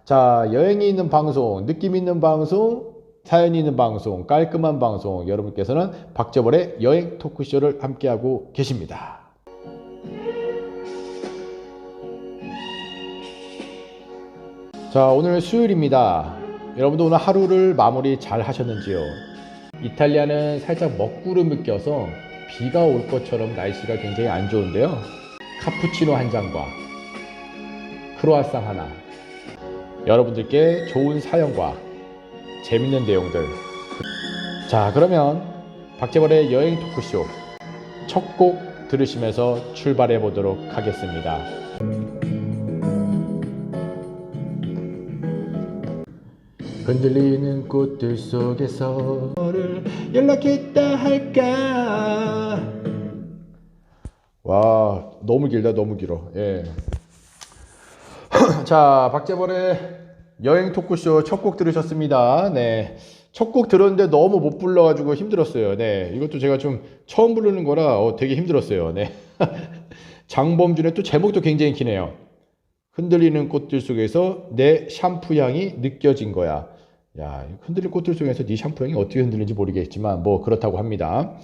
자, 여행이 있는 방송, 느낌 있는 방송, 사연이 있는 방송, 깔끔한 방송, 여러분께서는 박재벌의 여행 토크쇼를 함께하고 계십니다. 자, 오늘 수요일입니다. 여러분도 오늘 하루를 마무리 잘 하셨는지요? 이탈리아는 살짝 먹구름이 껴서 비가 올 것처럼 날씨가 굉장히 안 좋은데요. 카푸치노 한 잔과 크로아상 하나, 여러분들께 좋은 사연과 재밌는 내용들. 자, 그러면 박재벌의 여행 토크쇼 첫 곡 들으시면서 출발해 보도록 하겠습니다. 흔들리는 꽃들 속에서 너를 연락했다 할까. 와, 너무 길다, 너무 길어. 예. 자, 박재벌의 여행 토크쇼 첫 곡 들으셨습니다. 네. 첫 곡 들었는데 너무 못 불러가지고 힘들었어요. 네. 이것도 제가 좀 처음 부르는 거라 되게 힘들었어요. 네. 장범준의 또 제목도 굉장히 기네요. 흔들리는 꽃들 속에서 내 샴푸 향이 느껴진 거야. 야, 흔들리는 꽃들 속에서 네 샴푸 향이 어떻게 흔들리는지 모르겠지만 뭐 그렇다고 합니다.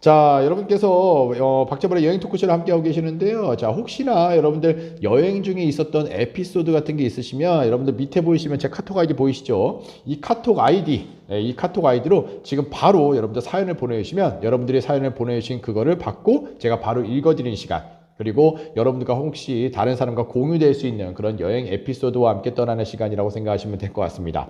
자, 여러분께서 박재벌의 여행 토크쇼를 함께하고 계시는데요. 자, 혹시나 여러분들 여행 중에 있었던 에피소드 같은 게 있으시면 여러분들 밑에 보이시면 제 카톡 아이디 보이시죠? 이 카톡 아이디로 지금 바로 여러분들 사연을 보내주시면 여러분들이 사연을 보내주신 그거를 받고 제가 바로 읽어드리는 시간, 그리고 여러분들과 혹시 다른 사람과 공유될 수 있는 그런 여행 에피소드와 함께 떠나는 시간이라고 생각하시면 될 것 같습니다.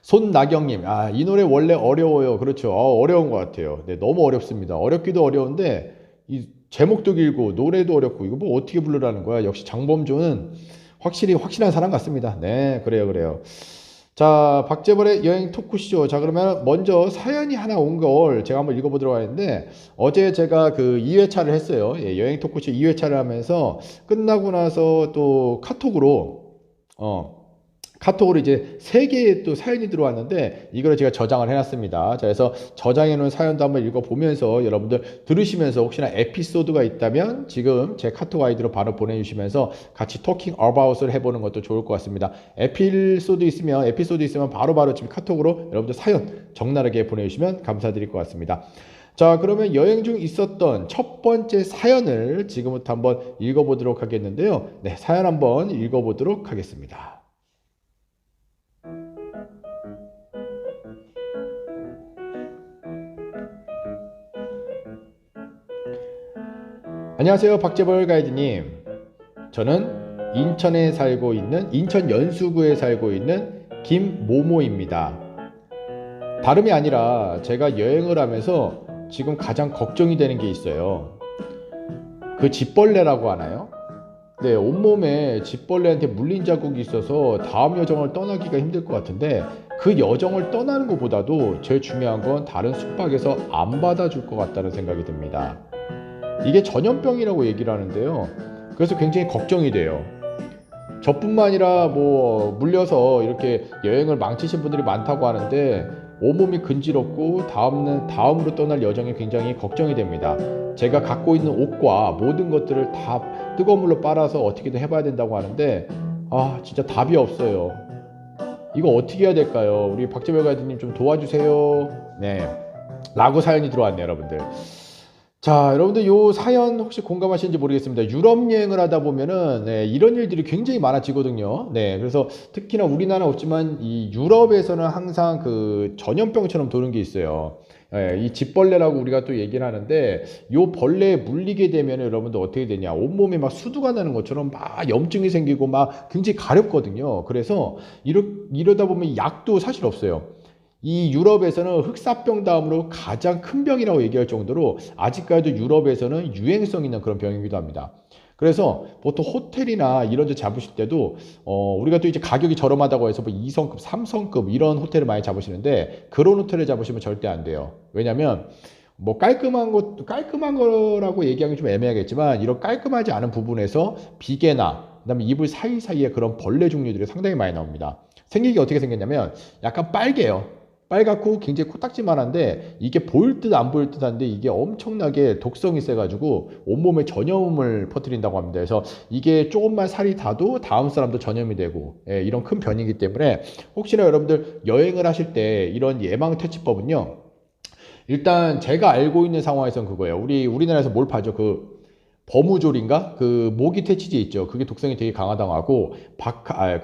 손나경님, 이 노래 원래 어려워요. 그렇죠. 어려운 것 같아요. 네, 너무 어렵습니다. 어렵기도 어려운데, 이 제목도 길고, 노래도 어렵고, 이거 뭐 어떻게 부르라는 거야. 역시 장범준은 확실히 확실한 사람 같습니다. 네, 그래요. 자, 박재벌의 여행 토크쇼. 자, 그러면 먼저 사연이 하나 온 걸 제가 한번 읽어보도록 하는데, 어제 제가 그 2회차를 했어요. 예, 여행 토크쇼 2회차를 하면서 끝나고 나서 또 카톡으로 이제 3개의 또 사연이 들어왔는데 이걸 제가 저장을 해놨습니다. 자, 그래서 저장해 놓은 사연도 한번 읽어보면서 여러분들 들으시면서 혹시나 에피소드가 있다면 지금 제 카톡 아이디로 바로 보내주시면서 같이 토킹 어바웃을 해보는 것도 좋을 것 같습니다. 에피소드 있으면 바로바로 지금 카톡으로 여러분들 사연 적나라하게 보내주시면 감사드릴 것 같습니다. 자, 그러면 여행 중 있었던 첫 번째 사연을 지금부터 한번 읽어보도록 하겠는데요. 네, 사연 한번 읽어보도록 하겠습니다. 안녕하세요, 박재벌 가이드님. 저는 인천 연수구에 살고 있는 김모모입니다. 다름이 아니라 제가 여행을 하면서 지금 가장 걱정이 되는 게 있어요. 그 집벌레라고 하나요? 네, 온몸에 집벌레한테 물린 자국이 있어서 다음 여정을 떠나기가 힘들 것 같은데, 그 여정을 떠나는 것보다도 제일 중요한 건 다른 숙박에서 안 받아줄 것 같다는 생각이 듭니다. 이게 전염병이라고 얘기를 하는데요. 그래서 굉장히 걱정이 돼요. 저뿐만 아니라 뭐 물려서 이렇게 여행을 망치신 분들이 많다고 하는데 온몸이 근지럽고 다음으로 떠날 여정이 굉장히 걱정이 됩니다. 제가 갖고 있는 옷과 모든 것들을 다 뜨거운 물로 빨아서 어떻게든 해봐야 된다고 하는데 진짜 답이 없어요. 이거 어떻게 해야 될까요? 우리 박재벌 가이드님 좀 도와주세요. 네, 라고 사연이 들어왔네요, 여러분들. 자, 여러분들 요 사연 혹시 공감하시는지 모르겠습니다. 유럽 여행을 하다 보면은 이런 일들이 굉장히 많아지거든요. 네, 그래서 특히나 우리나라 없지만 이 유럽에서는 항상 그 전염병처럼 도는 게 있어요. 이 집벌레라고 우리가 또 얘기를 하는데 요 벌레에 물리게 되면 여러분들 어떻게 되냐? 온몸에 막 수두가 나는 것처럼 막 염증이 생기고 막 굉장히 가렵거든요. 그래서 이러다 보면 약도 사실 없어요. 이 유럽에서는 흑사병 다음으로 가장 큰 병이라고 얘기할 정도로 아직까지도 유럽에서는 유행성 있는 그런 병이기도 합니다. 그래서 보통 호텔이나 이런 데 잡으실 때도 우리가 또 이제 가격이 저렴하다고 해서 뭐 2성급, 3성급 이런 호텔을 많이 잡으시는데 그런 호텔을 잡으시면 절대 안 돼요. 왜냐면 뭐 깔끔한 거라고 얘기하기 좀 애매하겠지만 이런 깔끔하지 않은 부분에서 비계나 그다음에 이불 사이사이에 그런 벌레 종류들이 상당히 많이 나옵니다. 생긴 게 어떻게 생겼냐면 약간 빨개요. 빨갛고 굉장히 코딱지만한데 이게 보일 듯 안 보일 듯한데 이게 엄청나게 독성이 세가지고 온몸에 전염을 퍼뜨린다고 합니다. 그래서 이게 조금만 살이 닿아도 다음 사람도 전염이 되고 이런 큰 변이기 때문에 혹시나 여러분들 여행을 하실 때 이런 예방 퇴치법은요. 일단 제가 알고 있는 상황에서는 그거예요. 우리나라에서 뭘 파죠? 그 버무졸인가? 그 모기 퇴치제 있죠. 그게 독성이 되게 강하다고 하고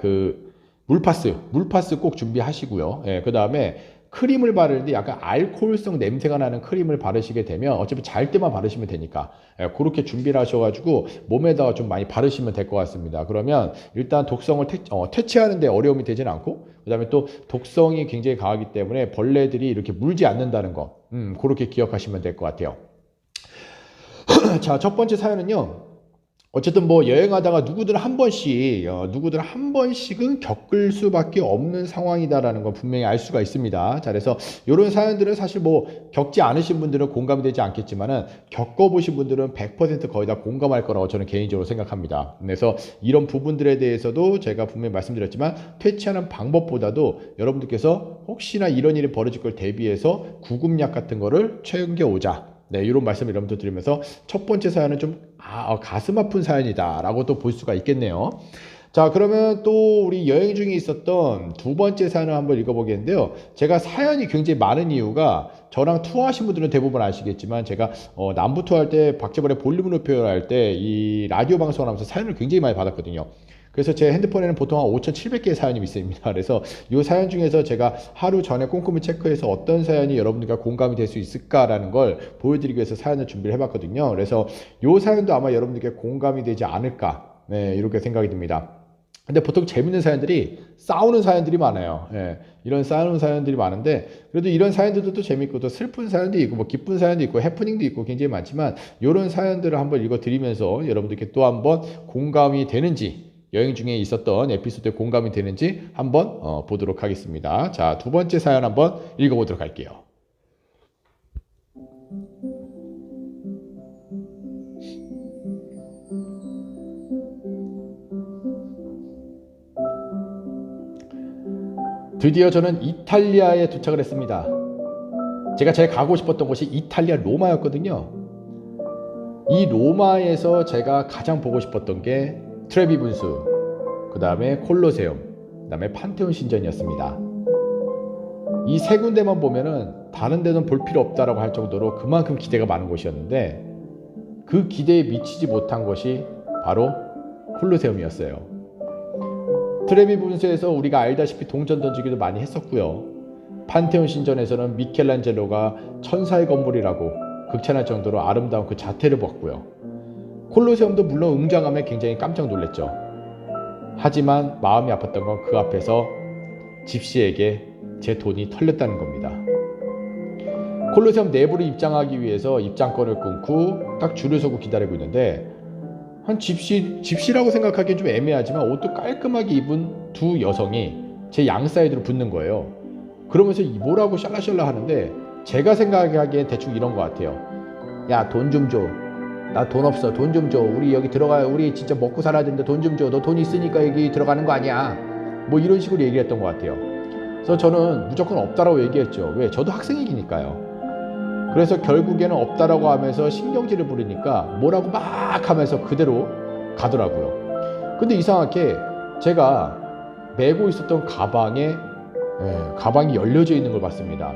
그 물파스 꼭 준비하시고요. 그 다음에 크림을 바르는데 약간 알코올성 냄새가 나는 크림을 바르시게 되면 어차피 잘 때만 바르시면 되니까 그렇게 준비를 하셔가지고 몸에다가 좀 많이 바르시면 될 것 같습니다. 그러면 일단 독성을 퇴치하는데 어려움이 되진 않고 그 다음에 또 독성이 굉장히 강하기 때문에 벌레들이 이렇게 물지 않는다는 거 그렇게 기억하시면 될 것 같아요. 자, 첫 번째 사연은요. 어쨌든 뭐 여행하다가 누구들 한 번씩은 겪을 수밖에 없는 상황이다라는 건 분명히 알 수가 있습니다. 자, 그래서 이런 사연들은 사실 뭐 겪지 않으신 분들은 공감이 되지 않겠지만은 겪어보신 분들은 100% 거의 다 공감할 거라고 저는 개인적으로 생각합니다. 그래서 이런 부분들에 대해서도 제가 분명히 말씀드렸지만 퇴치하는 방법보다도 여러분들께서 혹시나 이런 일이 벌어질 걸 대비해서 구급약 같은 거를 챙겨오자. 네, 이런 말씀을 여러분들 드리면서 첫 번째 사연은 좀 가슴 아픈 사연이다 라고 또 볼 수가 있겠네요. 자, 그러면 또 우리 여행 중에 있었던 두 번째 사연을 한번 읽어보겠는데요. 제가 사연이 굉장히 많은 이유가 저랑 투어하신 분들은 대부분 아시겠지만 제가 남부 투어할 때 박재벌의 볼륨을 높여요 할 때 이 라디오 방송을 하면서 사연을 굉장히 많이 받았거든요. 그래서 제 핸드폰에는 보통 한 5,700개의 사연이 있습니다. 그래서 이 사연 중에서 제가 하루 전에 꼼꼼히 체크해서 어떤 사연이 여러분들과 공감이 될 수 있을까라는 걸 보여드리기 위해서 사연을 준비를 해봤거든요. 그래서 이 사연도 아마 여러분들께 공감이 되지 않을까, 네, 이렇게 생각이 듭니다. 근데 보통 재밌는 사연들이 싸우는 사연들이 많아요. 이런 싸우는 사연들이 많은데 그래도 이런 사연들도 또 재밌고 또 슬픈 사연도 있고 뭐 기쁜 사연도 있고 해프닝도 있고 굉장히 많지만 이런 사연들을 한번 읽어드리면서 여러분들께 또 한번 공감이 되는지 여행 중에 있었던 에피소드에 공감이 되는지 한번 보도록 하겠습니다. 자, 두 번째 사연 한번 읽어보도록 할게요. 드디어 저는 이탈리아에 도착을 했습니다. 제가 제일 가고 싶었던 곳이 이탈리아 로마였거든요. 이 로마에서 제가 가장 보고 싶었던 게 트레비 분수, 그 다음에 콜로세움, 그 다음에 판테온 신전이었습니다. 이 세 군데만 보면은 다른 데는 볼 필요 없다라고 할 정도로 그만큼 기대가 많은 곳이었는데 그 기대에 미치지 못한 것이 바로 콜로세움이었어요. 트레비 분수에서 우리가 알다시피 동전 던지기도 많이 했었고요. 판테온 신전에서는 미켈란젤로가 천사의 건물이라고 극찬할 정도로 아름다운 그 자태를 봤고요. 콜로세움도 물론 웅장함에 굉장히 깜짝 놀랐죠. 하지만 마음이 아팠던 건 그 앞에서 집시에게 제 돈이 털렸다는 겁니다. 콜로세움 내부를 입장하기 위해서 입장권을 끊고 딱 줄을 서고 기다리고 있는데 한 집시라고 생각하기엔 좀 애매하지만 옷도 깔끔하게 입은 두 여성이 제 양 사이드로 붙는 거예요. 그러면서 뭐라고 샬라샬라 하는데 제가 생각하기엔 대충 이런 것 같아요. 야, 돈 좀 줘. 나 돈 없어. 돈 좀 줘. 우리 여기 들어가요. 우리 진짜 먹고 살아야 되는데 돈 좀 줘. 너 돈 있으니까 여기 들어가는 거 아니야. 뭐 이런 식으로 얘기했던 것 같아요. 그래서 저는 무조건 없다라고 얘기했죠. 왜? 저도 학생이니까요. 그래서 결국에는 없다라고 하면서 신경질을 부리니까 뭐라고 막 하면서 그대로 가더라고요. 근데 이상하게 제가 메고 있었던 가방이 열려져 있는 걸 봤습니다.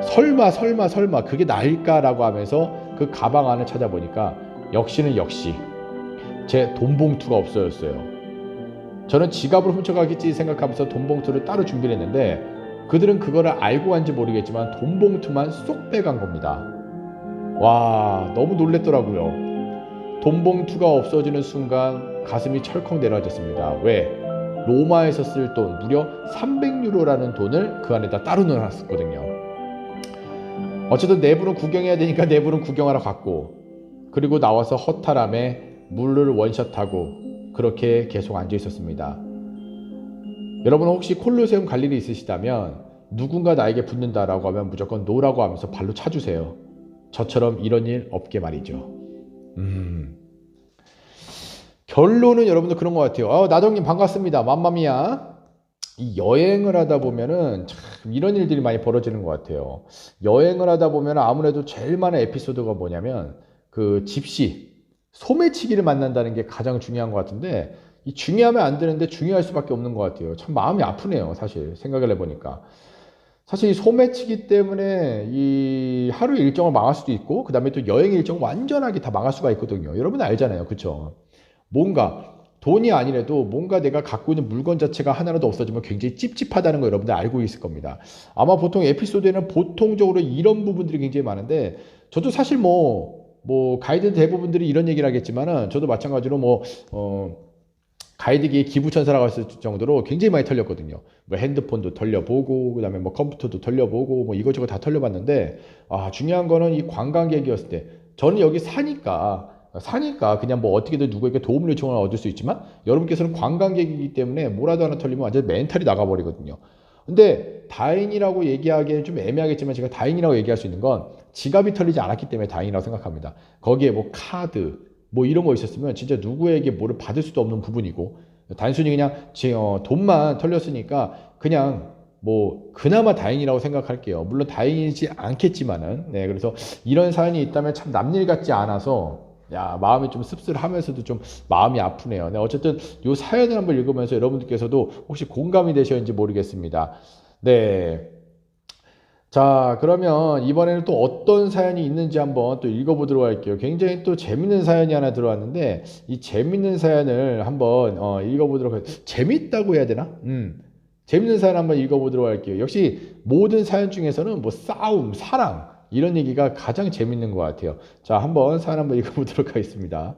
설마 그게 나일까라고 하면서 그 가방 안을 찾아보니까 역시 제 돈봉투가 없어졌어요. 저는 지갑을 훔쳐가겠지 생각하면서 돈봉투를 따로 준비를 했는데 그들은 그거를 알고 간지 모르겠지만 돈봉투만 쏙 빼간 겁니다. 와, 너무 놀랬더라고요. 돈봉투가 없어지는 순간 가슴이 철컥 내려졌습니다. 왜? 로마에서 쓸 돈 무려 300유로라는 돈을 그 안에다 따로 넣어놨었거든요. 어쨌든 내부는 구경해야 되니까 내부는 구경하러 갔고 그리고 나와서 허탈함에 물을 원샷하고 그렇게 계속 앉아 있었습니다. 여러분 혹시 콜로세움 갈 일이 있으시다면 누군가 나에게 붙는다라고 하면 무조건 노라고 하면서 발로 차주세요. 저처럼 이런 일 없게 말이죠. 결론은 여러분들 그런 것 같아요. 나정님 반갑습니다. 맘마미야. 이 여행을 하다 보면은 참 이런 일들이 많이 벌어지는 것 같아요. 여행을 하다 보면 아무래도 제일 많은 에피소드가 뭐냐면 그 집시, 소매치기를 만난다는 게 가장 중요한 것 같은데 이 중요하면 안 되는데 중요할 수밖에 없는 것 같아요. 참 마음이 아프네요. 사실 생각을 해보니까. 사실 이 소매치기 때문에 이 하루 일정을 망할 수도 있고 그 다음에 또 여행 일정 완전하게 다 망할 수가 있거든요. 여러분 알잖아요. 그쵸? 뭔가 돈이 아니라도 뭔가 내가 갖고 있는 물건 자체가 하나라도 없어지면 굉장히 찝찝하다는 거 여러분들 알고 있을 겁니다. 아마 보통 에피소드에는 보통적으로 이런 부분들이 굉장히 많은데 저도 사실 뭐 가이드 대부분들이 이런 얘기를 하겠지만은 저도 마찬가지로 가이드기에 기부천사라고 했을 정도로 굉장히 많이 털렸거든요. 뭐 핸드폰도 털려보고, 그 다음에 뭐 컴퓨터도 털려보고, 뭐 이것저것 다 털려봤는데, 중요한 거는 이 관광객이었을 때, 저는 여기 사니까 그냥 뭐 어떻게든 누구에게 도움을 요청을 얻을 수 있지만, 여러분께서는 관광객이기 때문에 뭐라도 하나 털리면 완전 멘탈이 나가버리거든요. 근데 다행이라고 얘기하기에는 좀 애매하겠지만 제가 다행이라고 얘기할 수 있는 건 지갑이 털리지 않았기 때문에 다행이라고 생각합니다. 거기에 뭐 카드, 뭐 이런 거 있었으면 진짜 누구에게 뭐를 받을 수도 없는 부분이고 단순히 그냥 돈만 털렸으니까 그냥 뭐 그나마 다행이라고 생각할게요. 물론 다행이지 않겠지만은 네 그래서 이런 사연이 있다면 참 남일 같지 않아서 마음이 좀 씁쓸하면서도 좀 마음이 아프네요. 네, 어쨌든 이 사연을 한번 읽으면서 여러분들께서도 혹시 공감이 되셨는지 모르겠습니다. 네. 자, 그러면 이번에는 또 어떤 사연이 있는지 한번 또 읽어보도록 할게요. 굉장히 또 재밌는 사연이 하나 들어왔는데, 이 재밌는 사연을 한번 읽어보도록 할게요. 재밌다고 해야 되나? 재밌는 사연 한번 읽어보도록 할게요. 역시 모든 사연 중에서는 뭐 싸움, 사랑, 이런 얘기가 가장 재밌는 것 같아요. 자, 한번 사연 한번 읽어보도록 하겠습니다.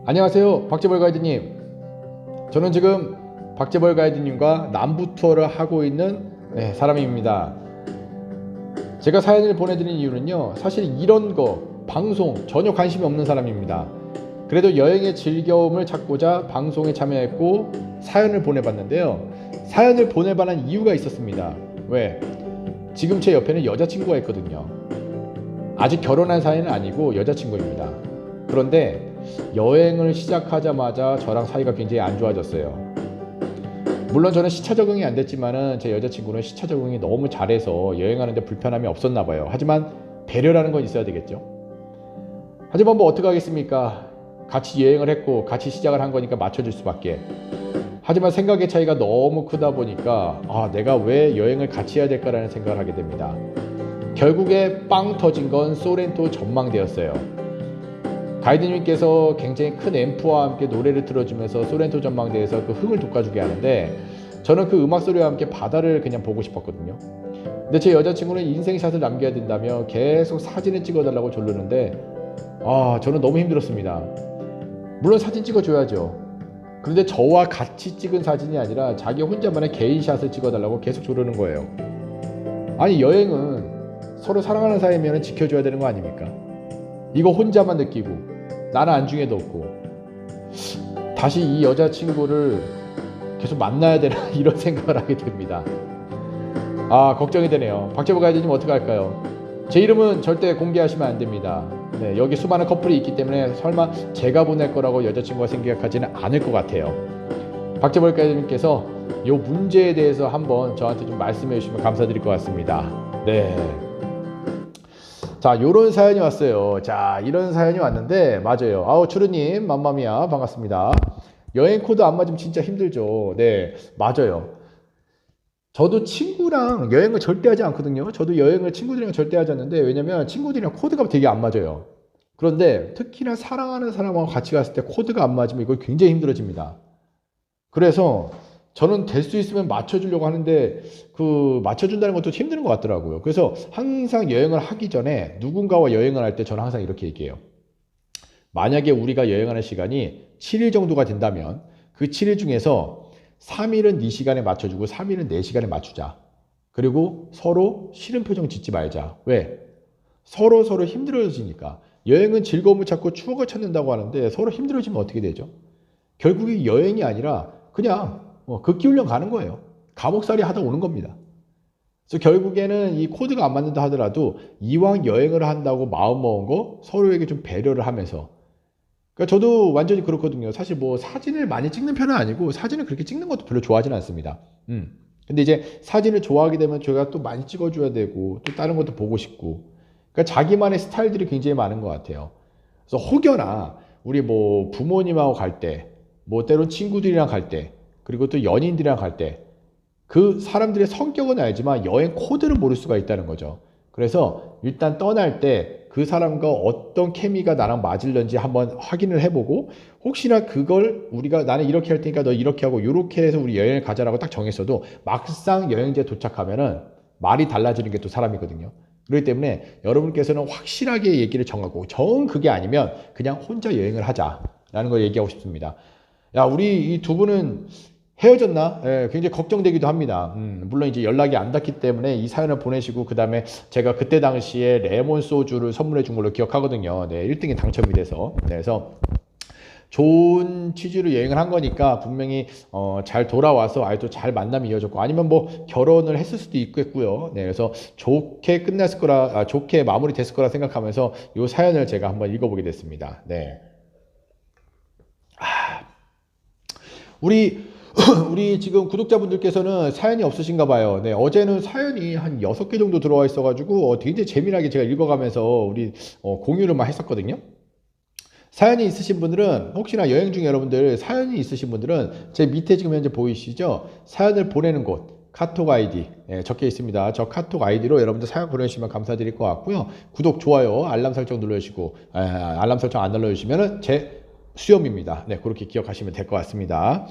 안녕하세요, 박재벌 가이드님. 저는 지금 박재벌 가이드님과 남부 투어를 하고 있는 사람입니다. 제가 사연을 보내드린 이유는요, 사실 이런 거, 방송 전혀 관심이 없는 사람입니다. 그래도 여행의 즐거움을 찾고자 방송에 참여했고 사연을 보내봤는데요. 사연을 보내봐는 이유가 있었습니다. 왜? 지금 제 옆에는 여자친구가 있거든요. 아직 결혼한 사이는 아니고 여자친구입니다. 그런데 여행을 시작하자마자 저랑 사이가 굉장히 안 좋아졌어요. 물론 저는 시차 적응이 안 됐지만은 제 여자친구는 시차 적응이 너무 잘해서 여행하는데 불편함이 없었나 봐요. 하지만 배려라는 건 있어야 되겠죠. 하지만 뭐 어떻게 하겠습니까? 같이 여행을 했고 같이 시작을 한 거니까 맞춰줄 수밖에. 하지만 생각의 차이가 너무 크다 보니까 내가 왜 여행을 같이 해야 될까라는 생각을 하게 됩니다. 결국에 빵 터진 건 소렌토 전망대였어요. 가이드님께서 굉장히 큰 앰프와 함께 노래를 틀어주면서 소렌토 전망대에서 그 흥을 돋궈주게 하는데 저는 그 음악 소리와 함께 바다를 그냥 보고 싶었거든요. 근데 제 여자친구는 인생샷을 남겨야 된다며 계속 사진을 찍어달라고 조르는데 저는 너무 힘들었습니다. 물론 사진 찍어줘야죠. 그런데 저와 같이 찍은 사진이 아니라 자기 혼자만의 개인샷을 찍어달라고 계속 조르는 거예요. 아니 여행은 서로 사랑하는 사이면 지켜줘야 되는 거 아닙니까? 이거 혼자만 느끼고 나는 안중에도 없고 다시 이 여자친구를 계속 만나야 되나 이런 생각을 하게 됩니다. 걱정이 되네요. 박재보 가이드님 어떻게 할까요? 제 이름은 절대 공개하시면 안 됩니다. 네, 여기 수많은 커플이 있기 때문에 설마 제가 보낼 거라고 여자친구가 생각하지는 않을 것 같아요. 박재보 가이드님께서 이 문제에 대해서 한번 저한테 좀 말씀해 주시면 감사드릴 것 같습니다. 네. 자, 요런 사연이 왔어요. 자, 이런 사연이 왔는데, 맞아요. 추르님, 맘마미야, 반갑습니다. 여행 코드 안 맞으면 진짜 힘들죠. 네, 맞아요. 저도 친구랑 여행을 절대 하지 않거든요. 저도 여행을 친구들이랑 절대 하지 않는데, 왜냐면 친구들이랑 코드가 되게 안 맞아요. 그런데 특히나 사랑하는 사람하고 같이 갔을 때 코드가 안 맞으면 이거 굉장히 힘들어집니다. 그래서 저는 될 수 있으면 맞춰주려고 하는데 맞춰준다는 것도 힘든 것 같더라고요. 그래서 항상 여행을 하기 전에 누군가와 여행을 할 때 저는 항상 이렇게 얘기해요. 만약에 우리가 여행하는 시간이 7일 정도가 된다면 그 7일 중에서 3일은 네 시간에 맞춰주고 3일은 내 시간에 맞추자. 그리고 서로 싫은 표정 짓지 말자. 왜? 서로 힘들어지니까. 여행은 즐거움을 찾고 추억을 찾는다고 하는데 서로 힘들어지면 어떻게 되죠? 결국에 여행이 아니라 그냥 극기훈련 가는 거예요. 감옥살이 하다 오는 겁니다. 그래서 결국에는 이 코드가 안 맞는다 하더라도 이왕 여행을 한다고 마음먹은 거 서로에게 좀 배려를 하면서. 그러니까 저도 완전히 그렇거든요. 사실 뭐 사진을 많이 찍는 편은 아니고 사진을 그렇게 찍는 것도 별로 좋아하지는 않습니다. 근데 이제 사진을 좋아하게 되면 제가 또 많이 찍어줘야 되고 또 다른 것도 보고 싶고. 그러니까 자기만의 스타일들이 굉장히 많은 것 같아요. 그래서 혹여나 우리 뭐 부모님하고 갈 때, 뭐 때론 친구들이랑 갈 때, 그리고 또 연인들이랑 갈 때, 그 사람들의 성격은 알지만 여행 코드를 모를 수가 있다는 거죠. 그래서 일단 떠날 때 그 사람과 어떤 케미가 나랑 맞을런지 한번 확인을 해보고, 혹시나 그걸 우리가 나는 이렇게 할 테니까 너 이렇게 하고 이렇게 해서 우리 여행을 가자라고 딱 정했어도 막상 여행지에 도착하면은 말이 달라지는 게 또 사람이거든요. 그렇기 때문에 여러분께서는 확실하게 얘기를 정하고, 정 그게 아니면 그냥 혼자 여행을 하자라는 걸 얘기하고 싶습니다. 야, 우리 이 두 분은 헤어졌나? 예, 굉장히 걱정되기도 합니다. 물론 이제 연락이 안 닿기 때문에 이 사연을 보내시고, 그 다음에 제가 그때 당시에 레몬 소주를 선물해 준 걸로 기억하거든요. 네, 1등이 당첨이 돼서. 네, 그래서 좋은 취지로 여행을 한 거니까 분명히 잘 돌아와서 아직도 잘 만남이 이어졌고, 아니면 뭐 결혼을 했을 수도 있겠고요. 네, 그래서 좋게 끝났을 거라, 좋게 마무리 됐을 거라 생각하면서 이 사연을 제가 한번 읽어보게 됐습니다. 네. 우리 지금 구독자분들께서는 사연이 없으신가 봐요. 네, 어제는 사연이 한 6개 정도 들어와 있어가지고 굉장히 재미나게 제가 읽어가면서 우리 공유를 막 했었거든요. 사연이 있으신 분들은, 혹시나 여행 중에 여러분들 사연이 있으신 분들은 제 밑에 지금 현재 보이시죠? 사연을 보내는 곳 카톡 아이디 적혀 있습니다. 저 카톡 아이디로 여러분들 사연 보내주시면 감사드릴 것 같고요. 구독, 좋아요, 알람 설정 눌러주시고, 알람 설정 안 눌러주시면 제 수염입니다. 네, 그렇게 기억하시면 될 것 같습니다.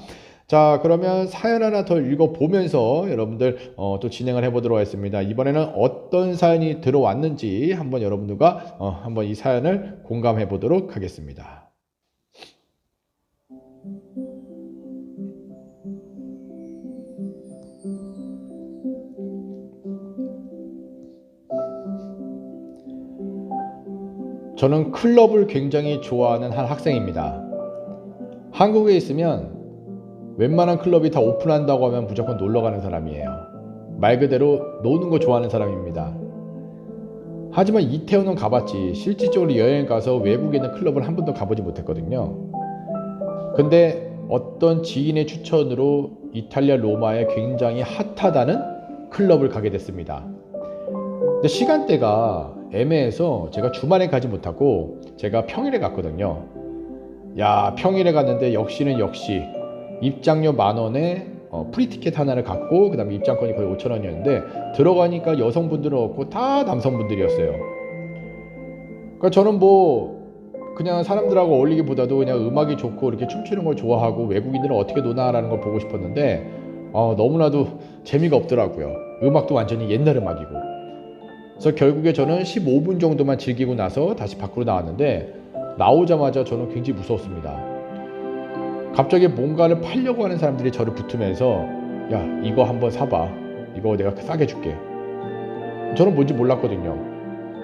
자, 그러면 사연 하나 더 읽어보면서 여러분들 또 진행을 해보도록 하겠습니다. 이번에는 어떤 사연이 들어왔는지 한번 여러분들과 한번 이 사연을 공감해 보도록 하겠습니다. 저는 클럽을 굉장히 좋아하는 한 학생입니다. 한국에 있으면 웬만한 클럽이 다 오픈한다고 하면 무조건 놀러 가는 사람이에요. 말 그대로 노는 거 좋아하는 사람입니다. 하지만 이태원은 가봤지, 실질적으로 여행 가서 외국에 있는 클럽을 한 번도 가보지 못했거든요. 근데 어떤 지인의 추천으로 이탈리아 로마에 굉장히 핫하다는 클럽을 가게 됐습니다. 근데 시간대가 애매해서 제가 주말에 가지 못하고 제가 평일에 갔거든요. 야, 평일에 갔는데 역시 입장료 10,000원에 프리티켓 하나를 갖고, 그 다음에 입장권이 거의 5,000원이었는데 들어가니까 여성분들은 없고 다 남성분들이었어요. 그러니까 저는 뭐 그냥 사람들하고 어울리기보다도 그냥 음악이 좋고 이렇게 춤추는 걸 좋아하고 외국인들은 어떻게 노나라는 걸 보고 싶었는데 너무나도 재미가 없더라고요. 음악도 완전히 옛날 음악이고. 그래서 결국에 저는 15분 정도만 즐기고 나서 다시 밖으로 나왔는데, 나오자마자 저는 굉장히 무서웠습니다. 갑자기 뭔가를 팔려고 하는 사람들이 저를 붙으면서, 야, 이거 한번 사봐, 이거 내가 싸게 줄게. 저는 뭔지 몰랐거든요.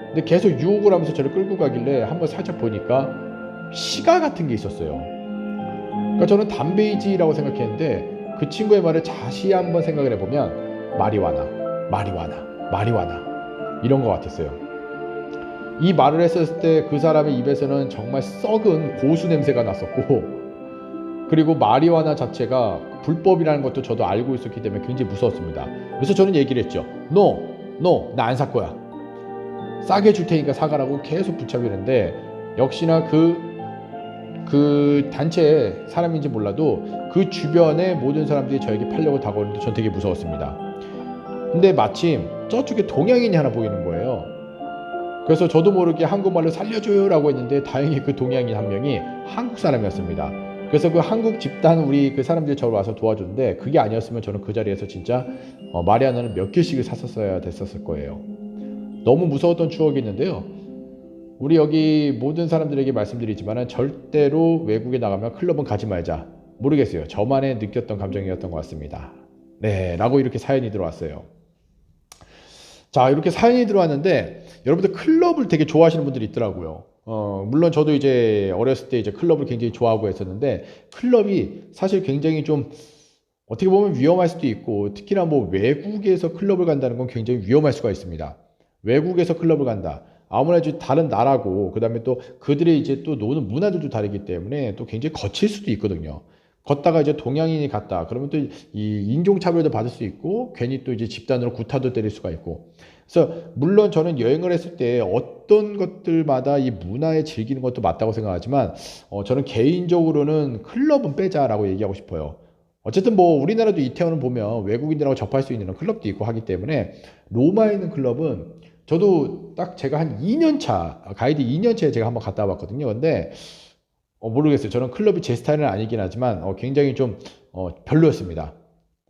근데 계속 유혹을 하면서 저를 끌고 가길래 한번 살짝 보니까 시가 같은 게 있었어요. 그러니까 저는 담배이지라고 생각했는데 그 친구의 말을 자세히 한번 생각을 해보면 마리화나 이런 것 같았어요. 이 말을 했을 때 그 사람의 입에서는 정말 썩은 고수 냄새가 났었고, 그리고 마리화나 자체가 불법이라는 것도 저도 알고 있었기 때문에 굉장히 무서웠습니다. 그래서 저는 얘기를 했죠. No, 나 안 살 거야. 싸게 줄 테니까 사가라고 계속 붙잡이는데, 역시나 그 단체의 사람인지 몰라도 그 주변의 모든 사람들이 저에게 팔려고 다가오는데 전 되게 무서웠습니다. 근데 마침 저쪽에 동양인이 하나 보이는 거예요. 그래서 저도 모르게 한국말로 살려줘요 라고 했는데, 다행히 그 동양인 한 명이 한국 사람이었습니다. 그래서 그 한국 집단 우리 그 사람들이 저를 와서 도와줬는데, 그게 아니었으면 저는 그 자리에서 진짜 마리아나를 몇 개씩을 샀었어야 됐었을 거예요. 너무 무서웠던 추억이 있는데요. 우리 여기 모든 사람들에게 말씀드리지만 절대로 외국에 나가면 클럽은 가지 말자. 모르겠어요. 저만의 느꼈던 감정이었던 것 같습니다. 네, 라고 이렇게 사연이 들어왔어요. 자, 이렇게 사연이 들어왔는데 여러분들 클럽을 되게 좋아하시는 분들이 있더라고요. 물론 저도 이제 어렸을 때 이제 클럽을 굉장히 좋아하고 했었는데, 클럽이 사실 굉장히 좀 어떻게 보면 위험할 수도 있고, 특히나 뭐 외국에서 클럽을 간다는 건 굉장히 위험할 수가 있습니다. 외국에서 클럽을 간다. 아무래도 다른 나라고, 그 다음에 또 그들의 이제 또 노는 문화들도 다르기 때문에 또 굉장히 거칠 수도 있거든요. 걷다가 이제 동양인이 갔다. 그러면 또 이 인종차별도 받을 수 있고, 괜히 또 이제 집단으로 구타도 때릴 수가 있고. 그래서 물론 저는 여행을 했을 때 어떤 것들마다 이 문화에 즐기는 것도 맞다고 생각하지만, 저는 개인적으로는 클럽은 빼자라고 얘기하고 싶어요. 어쨌든 뭐 우리나라도 이태원을 보면 외국인들하고 접할 수 있는 클럽도 있고 하기 때문에 로마에 있는 클럽은 저도 딱 제가 한 2년 차, 가이드 2년 차에 제가 한번 갔다 와봤거든요. 근데 모르겠어요. 저는 클럽이 제 스타일은 아니긴 하지만 굉장히 좀 별로였습니다.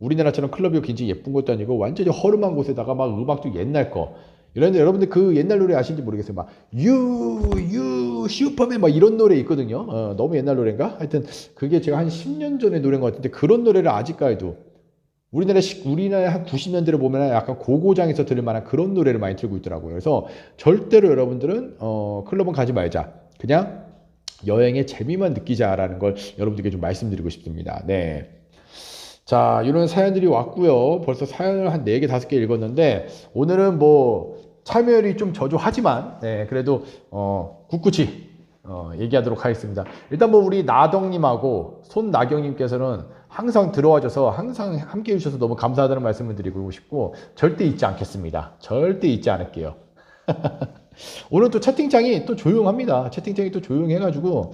우리나라처럼 클럽이 굉장히 예쁜 것도 아니고 완전히 허름한 곳에다가 막 음악도 옛날 거. 이런데 여러분들 그 옛날 노래 아시는지 모르겠어요. 막 유 슈퍼맨 막 이런 노래 있거든요. 너무 옛날 노래인가? 하여튼 그게 제가 한 10년 전의 노래인 것 같은데 그런 노래를 아직까지도 우리나라 한 90년대를 보면 약간 고고장에서 들을 만한 그런 노래를 많이 틀고 있더라고요. 그래서 절대로 여러분들은 클럽은 가지 말자. 그냥 여행의 재미만 느끼자라는 걸 여러분들께 좀 말씀드리고 싶습니다. 네. 자, 이런 사연들이 왔고요. 벌써 사연을 한 4개, 5개 읽었는데 오늘은 뭐 참여율이 좀 저조하지만 네, 그래도 꿋꿋이 얘기하도록 하겠습니다. 일단 뭐 우리 나덕님하고 손나경님께서는 항상 들어와줘서 항상 함께 해주셔서 너무 감사하다는 말씀을 드리고 싶고 절대 잊지 않겠습니다. 절대 잊지 않을게요. 오늘 또 채팅창이 또 조용합니다. 채팅창이 또 조용해가지고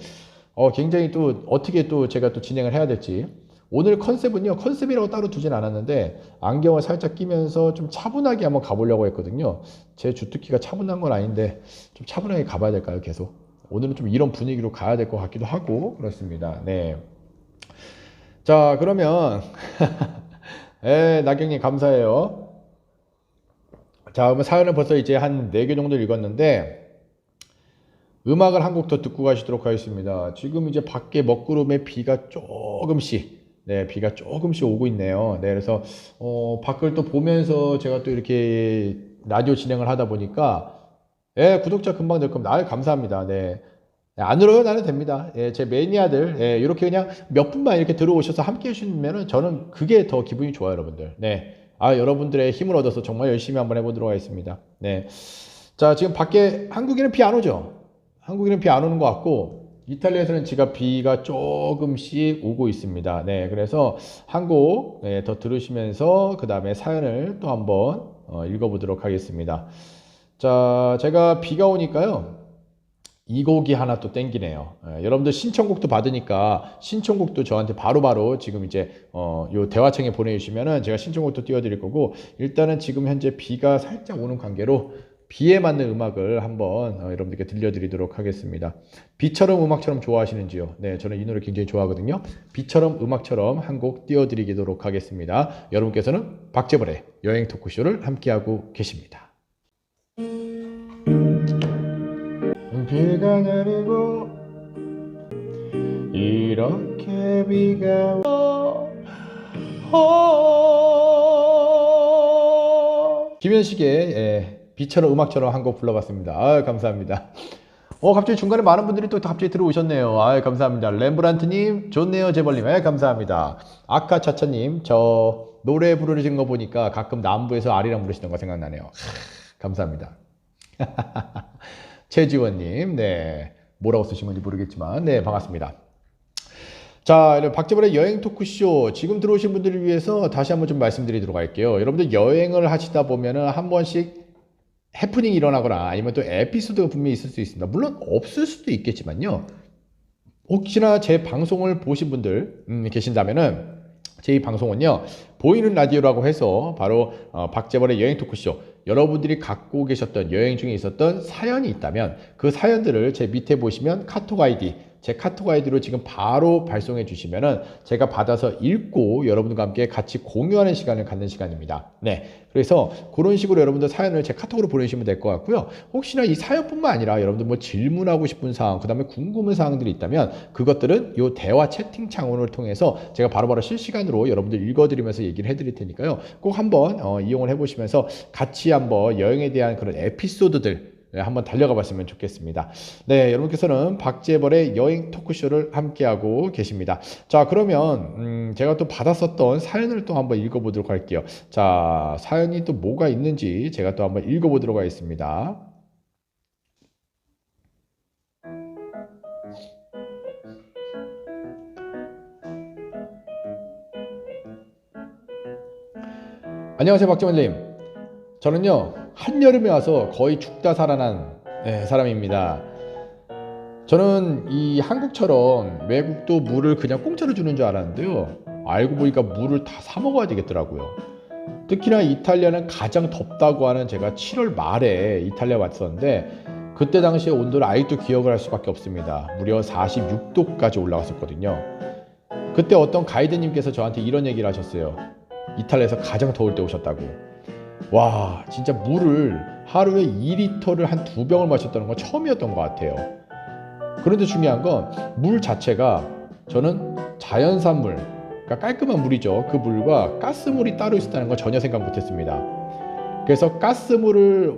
굉장히 또 어떻게 또 제가 또 진행을 해야 될지. 오늘 컨셉은요, 컨셉이라고 따로 두진 않았는데 안경을 살짝 끼면서 좀 차분하게 한번 가보려고 했거든요. 제 주특기가 차분한 건 아닌데 좀 차분하게 가봐야 될까요, 계속? 오늘은 좀 이런 분위기로 가야 될 것 같기도 하고 그렇습니다. 네. 자, 그러면 나경님 감사해요. 자, 그러면 사연을 벌써 이제 한 4개 정도 읽었는데 음악을 한 곡 더 듣고 가시도록 하겠습니다. 지금 이제 밖에 먹구름에 비가 조금씩 비가 조금씩 오고 있네요. 네, 그래서 밖을 또 보면서 제가 또 이렇게 라디오 진행을 하다 보니까 구독자 금방 될 겁니다. 감사합니다. 네. 안 울어요? 나는 됩니다. 제 매니아들 이렇게 그냥 몇 분만 이렇게 들어오셔서 함께 해주시면은 저는 그게 더 기분이 좋아요, 여러분들. 네. 여러분들의 힘을 얻어서 정말 열심히 한번 해보도록 하겠습니다. 네. 자, 지금 밖에 한국에는 비 안 오죠? 한국에는 비 안 오는 것 같고 이탈리아에서는 지금 비가 조금씩 오고 있습니다. 네, 그래서 한 곡 더 들으시면서 그 다음에 사연을 또 한번 읽어보도록 하겠습니다. 자, 제가 비가 오니까요. 이 곡이 하나 또 땡기네요. 여러분들 신청곡도 받으니까 신청곡도 저한테 바로바로 지금 이제 요 대화창에 보내주시면은 제가 신청곡도 띄워드릴 거고 일단은 지금 현재 비가 살짝 오는 관계로 비에 맞는 음악을 한번 여러분들께 들려드리도록 하겠습니다. 비처럼 음악처럼 좋아하시는지요? 네, 저는 이 노래 굉장히 좋아하거든요. 비처럼 음악처럼 한 곡 띄워드리도록 하겠습니다. 여러분께서는 박재벌의 여행 토크쇼를 함께하고 계십니다. 비가 내리고 이렇게 비가 김현식의 비처럼 음악처럼 한 곡 불러봤습니다. 감사합니다. 갑자기 중간에 많은 분들이 또 갑자기 들어오셨네요. 감사합니다. 렘브란트님, 좋네요. 재벌님, 감사합니다. 아카차차님, 저 노래 부르시는 거 보니까 가끔 남부에서 아리랑 부르시는 거 생각나네요. 감사합니다. 최지원님, 네. 뭐라고 쓰신 건지 모르겠지만, 네, 반갑습니다. 자, 박재벌의 여행 토크쇼. 지금 들어오신 분들을 위해서 다시 한번 좀 말씀드리도록 할게요. 여러분들 여행을 하시다 보면은 한 번씩 해프닝이 일어나거나 아니면 또 에피소드가 분명히 있을 수 있습니다. 물론 없을 수도 있겠지만요. 혹시나 제 방송을 보신 분들 계신다면은 제 이 방송은요. 보이는 라디오라고 해서 바로 박재벌의 여행 토크쇼. 여러분들이 갖고 계셨던 여행 중에 있었던 사연이 있다면 그 사연들을 제 밑에 보시면 카톡 아이디 제 카톡 아이디로 지금 바로 발송해 주시면은 제가 받아서 읽고 여러분들과 함께 같이 공유하는 시간을 갖는 시간입니다. 네. 그래서 그런 식으로 여러분들 사연을 제 카톡으로 보내주시면 될 것 같고요. 혹시나 이 사연뿐만 아니라 여러분들 뭐 질문하고 싶은 사항, 그 다음에 궁금한 사항들이 있다면 그것들은 요 대화 채팅창을 통해서 제가 바로바로 실시간으로 여러분들 읽어드리면서 얘기를 해드릴 테니까요. 꼭 한번 이용을 해보시면서 같이 한번 여행에 대한 그런 에피소드들 한번 달려가 봤으면 좋겠습니다. 네, 여러분께서는 박재벌의 여행 토크쇼를 함께하고 계십니다. 자, 그러면 제가 또 받았었던 사연을 또 한번 읽어보도록 할게요. 자, 사연이 또 뭐가 있는지 제가 또 한번 읽어보도록 하겠습니다. 안녕하세요, 박재벌님. 저는요, 한여름에 와서 거의 죽다 살아난 사람입니다. 저는 이 한국처럼 외국도 물을 그냥 공짜로 주는 줄 알았는데요, 알고 보니까 물을 다 사 먹어야 되겠더라고요. 특히나 이탈리아는 가장 덥다고 하는, 제가 7월 말에 이탈리아 왔었는데 그때 당시에 온도를 아직도 기억을 할 수밖에 없습니다. 무려 46도까지 올라갔었거든요. 그때 어떤 가이드님께서 저한테 이런 얘기를 하셨어요. 이탈리아에서 가장 더울 때 오셨다고. 와, 진짜 물을 하루에 2리터를 한 2병을 마셨다는 건 처음이었던 것 같아요. 그런데 중요한 건 물 자체가, 저는 자연산물, 그러니까 깔끔한 물이죠. 그 물과 가스물이 따로 있었다는 건 전혀 생각 못했습니다. 그래서 가스물이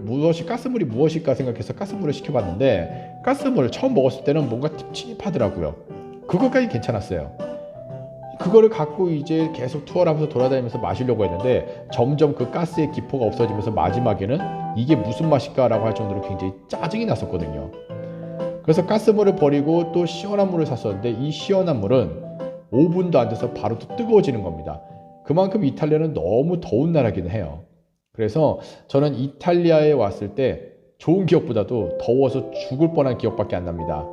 무엇일까 생각해서 가스물을 시켜봤는데, 가스물을 처음 먹었을 때는 뭔가 찝찝하더라고요. 그것까지 괜찮았어요. 그거를 갖고 이제 계속 투어를 하면서 돌아다니면서 마시려고 했는데 점점 그 가스의 기포가 없어지면서 마지막에는 이게 무슨 맛일까 라고 할 정도로 굉장히 짜증이 났었거든요. 그래서 가스물을 버리고 또 시원한 물을 샀었는데, 이 시원한 물은 5분도 안 돼서 바로 또 뜨거워지는 겁니다. 그만큼 이탈리아는 너무 더운 나라긴 해요. 그래서 저는 이탈리아에 왔을 때 좋은 기억보다도 더워서 죽을 뻔한 기억밖에 안 납니다.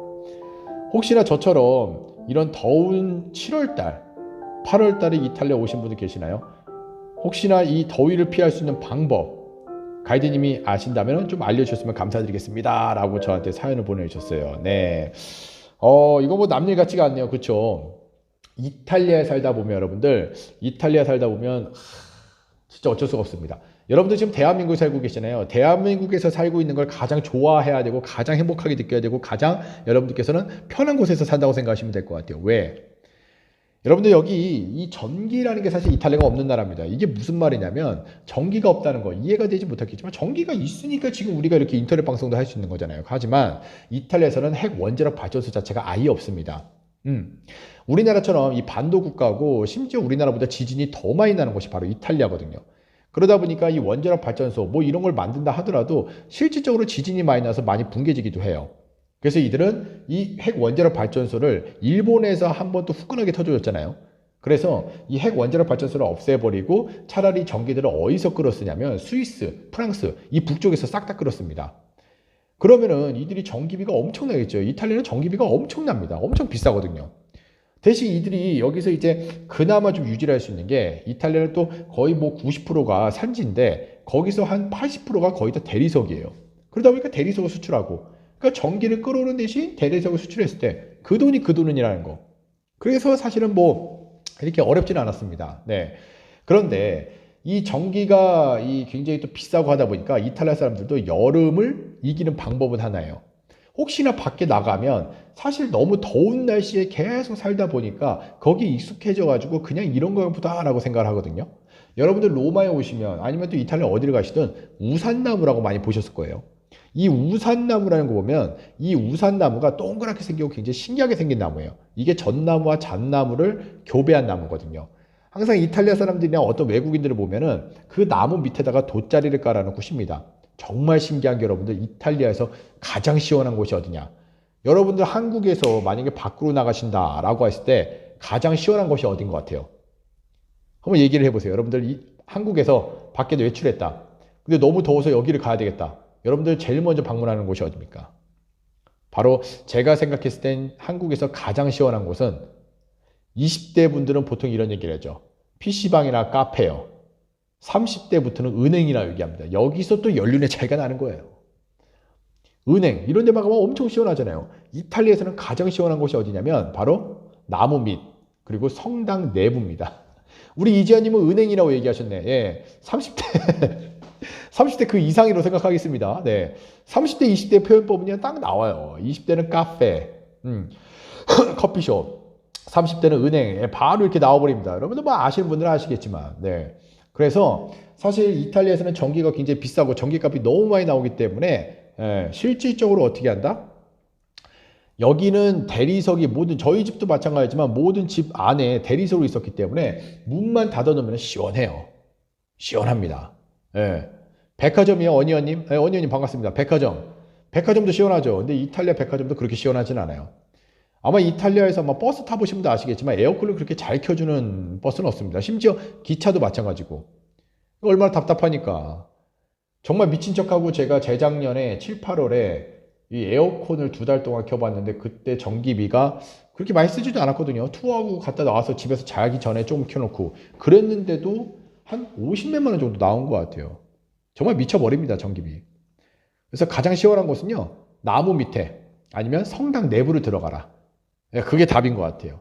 혹시나 저처럼 이런 더운 7월달 8월달에 이탈리아 오신 분들 계시나요? 혹시나 이 더위를 피할 수 있는 방법 가이드님이 아신다면 좀 알려주셨으면 감사드리겠습니다 라고 저한테 사연을 보내주셨어요. 네, 이거 뭐 남일 같지가 않네요. 그쵸? 이탈리아에 살다 보면 진짜 어쩔 수가 없습니다. 여러분들 지금 대한민국에 살고 계시잖아요. 대한민국에서 살고 있는 걸 가장 좋아해야 되고 가장 행복하게 느껴야 되고 가장 여러분들께서는 편한 곳에서 산다고 생각하시면 될 것 같아요. 왜? 여러분들 여기 이 전기라는 게 사실 이탈리아가 없는 나라입니다. 이게 무슨 말이냐면, 전기가 없다는 거 이해가 되지 못하겠지만 전기가 있으니까 지금 우리가 이렇게 인터넷 방송도 할 수 있는 거잖아요. 하지만 이탈리아에서는 핵 원자력 발전소 자체가 아예 없습니다. 우리나라처럼 이 반도 국가고 심지어 우리나라보다 지진이 더 많이 나는 곳이 바로 이탈리아거든요. 그러다 보니까 이 원자력 발전소 뭐 이런 걸 만든다 하더라도 실질적으로 지진이 많이 나서 많이 붕괴지기도 해요. 그래서 이들은 이 핵 원자력 발전소를 일본에서 한 번 또 후끈하게 터져줬잖아요. 그래서 이 핵 원자력 발전소를 없애버리고 차라리 전기들을 어디서 끌었으냐면 스위스, 프랑스 이 북쪽에서 싹 다 끌었습니다. 그러면은 이들이 전기비가 엄청나겠죠. 이탈리아는 전기비가 엄청납니다. 엄청 비싸거든요. 대신 이들이 여기서 이제 그나마 좀 유지를 할 수 있는 게, 이탈리아는 또 거의 뭐 90%가 산지인데 거기서 한 80%가 거의 다 대리석이에요. 그러다 보니까 대리석을 수출하고, 그러니까 전기를 끌어오는 대신 대리석을 수출했을 때 그 돈이 그 돈이라는 거. 그래서 사실은 뭐 이렇게 어렵지는 않았습니다. 네. 그런데 이 전기가 굉장히 또 비싸고 하다 보니까 이탈리아 사람들도 여름을 이기는 방법은 하나예요. 혹시나 밖에 나가면 사실 너무 더운 날씨에 계속 살다 보니까 거기 익숙해져 가지고 그냥 이런 거야 보다라고 생각을 하거든요. 여러분들 로마에 오시면 아니면 또 이탈리아 어디를 가시든 우산나무라고 많이 보셨을 거예요. 이 우산나무라는 거 보면 이 우산나무가 동그랗게 생기고 굉장히 신기하게 생긴 나무예요. 이게 전나무와 잣나무를 교배한 나무거든요. 항상 이탈리아 사람들이나 어떤 외국인들을 보면은 그 나무 밑에다가 돗자리를 깔아놓고 쉽니다. 정말 신기한 게, 여러분들 이탈리아에서 가장 시원한 곳이 어디냐? 여러분들 한국에서 만약에 밖으로 나가신다라고 했을 때 가장 시원한 곳이 어딘 것 같아요? 한번 얘기를 해보세요. 여러분들 한국에서 밖에 외출했다. 근데 너무 더워서 여기를 가야 되겠다. 여러분들 제일 먼저 방문하는 곳이 어디입니까? 바로 제가 생각했을 땐 한국에서 가장 시원한 곳은 20대 분들은 보통 이런 얘기를 하죠. PC방이나 카페요. 30대부터는 은행이라 얘기합니다. 여기서 또 연륜의 차이가 나는 거예요. 은행 이런 데만 가면 엄청 시원하잖아요. 이탈리아에서는 가장 시원한 곳이 어디냐면 바로 나무 밑, 그리고 성당 내부입니다. 우리 이지아님은 은행이라고 얘기하셨네. 예, 30대 30대 그 이상이라고 생각하겠습니다. 네, 30대 20대 표현법은 딱 나와요. 20대는 카페, 커피숍, 30대는 은행, 바로 이렇게 나와버립니다. 여러분들 뭐 아시는 분들은 아시겠지만, 네. 그래서 사실 이탈리아에서는 전기가 굉장히 비싸고 전기값이 너무 많이 나오기 때문에 실질적으로 어떻게 한다? 여기는 대리석이 모든 저희 집도 마찬가지지만 모든 집 안에 대리석으로 있었기 때문에 문만 닫아놓으면 시원해요. 시원합니다. 예. 백화점이요, 어니언님? 네, 어니언님 반갑습니다. 백화점. 백화점도 시원하죠. 근데 이탈리아 백화점도 그렇게 시원하진 않아요. 아마 이탈리아에서 아마 버스 타보신 분도 아시겠지만 에어컨을 그렇게 잘 켜주는 버스는 없습니다. 심지어 기차도 마찬가지고. 얼마나 답답하니까. 정말 미친 척하고 제가 재작년에 7, 8월에 이 에어컨을 2달 동안 켜봤는데 그때 전기비가 그렇게 많이 쓰지도 않았거든요. 투어하고 갔다 나와서 집에서 자기 전에 좀 켜놓고 그랬는데도 한 50몇만 원 정도 나온 것 같아요. 정말 미쳐버립니다, 전기비. 그래서 가장 시원한 곳은요, 나무 밑에 아니면 성당 내부를 들어가라. 그게 답인 것 같아요.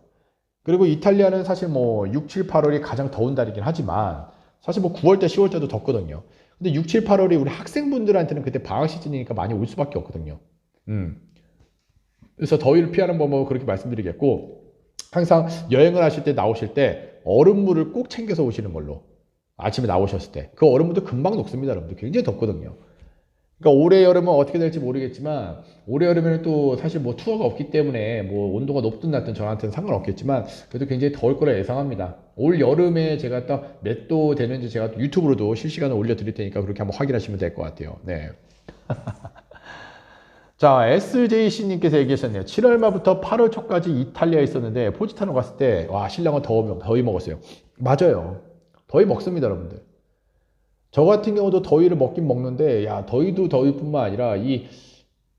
그리고 이탈리아는 사실 뭐 6, 7, 8월이 가장 더운 달이긴 하지만 사실 뭐 9월대, 10월대도 덥거든요. 근데 6, 7, 8월이 우리 학생분들한테는 그때 방학 시즌이니까 많이 올 수밖에 없거든요. 그래서 더위를 피하는 방법은 그렇게 말씀드리겠고, 항상 여행을 하실 때 나오실 때 얼음물을 꼭 챙겨서 오시는 걸로. 아침에 나오셨을 때. 그 얼음물도 금방 녹습니다, 여러분들. 굉장히 덥거든요. 그러니까 올해 여름은 어떻게 될지 모르겠지만, 올해 여름에는 또 사실 뭐 투어가 없기 때문에 뭐 온도가 높든 낮든 저한테는 상관없겠지만, 그래도 굉장히 더울 거라 예상합니다. 올 여름에 제가 딱 몇 도 되는지 제가 유튜브로도 실시간으로 올려드릴 테니까 그렇게 한번 확인하시면 될 것 같아요. 네. 자, SJC님께서 얘기하셨네요. 7월 말부터 8월 초까지 이탈리아에 있었는데 포지타노 갔을 때 와, 신랑은 더위 먹었어요. 맞아요. 더위 먹습니다, 여러분들. 저 같은 경우도 더위를 먹긴 먹는데, 야, 더위도 더위뿐만 아니라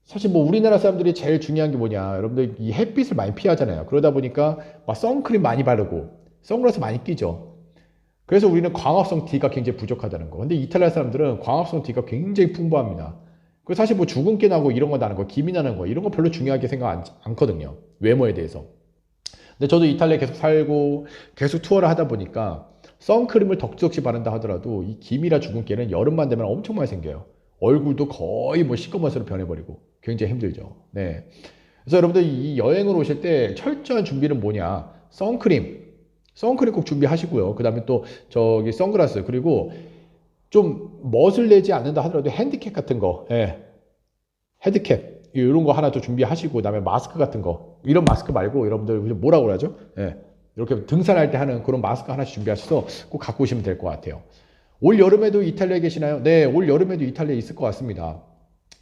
사실 뭐 우리나라 사람들이 제일 중요한 게 뭐냐, 여러분들 이 햇빛을 많이 피하잖아요. 그러다 보니까 막 선크림 많이 바르고 선글라스 많이 끼죠. 그래서 우리는 광합성 D가 굉장히 부족하다는 거. 근데 이탈리아 사람들은 광합성 D가 굉장히 풍부합니다. 그 사실 뭐 주근깨 나고 이런 거 나는 거, 기미 나는 거 이런 거 별로 중요하게 생각 않거든요. 외모에 대해서. 근데 저도 이탈리아에 계속 살고 계속 투어를 하다 보니까 선크림을 덕지덕지 바른다 하더라도 이 기미라 주근깨는 여름만 되면 엄청 많이 생겨요. 얼굴도 거의 뭐 시꺼먼색으로 변해버리고 굉장히 힘들죠. 네. 그래서 여러분들 이 여행을 오실 때 철저한 준비는 뭐냐? 선크림 꼭 준비하시고요. 그 다음에 또 저기 선글라스, 그리고 좀 멋을 내지 않는다 하더라도 핸디캡 같은 거, 헤드캡 이런 거 하나 또 준비하시고, 그다음에 마스크 같은 거, 이런 마스크 말고 여러분들 뭐라고 그러죠? 이렇게 등산할 때 하는 그런 마스크 하나씩 준비하셔서 꼭 갖고 오시면 될 것 같아요. 올 여름에도 이탈리아에 계시나요? 네, 올 여름에도 이탈리아에 있을 것 같습니다.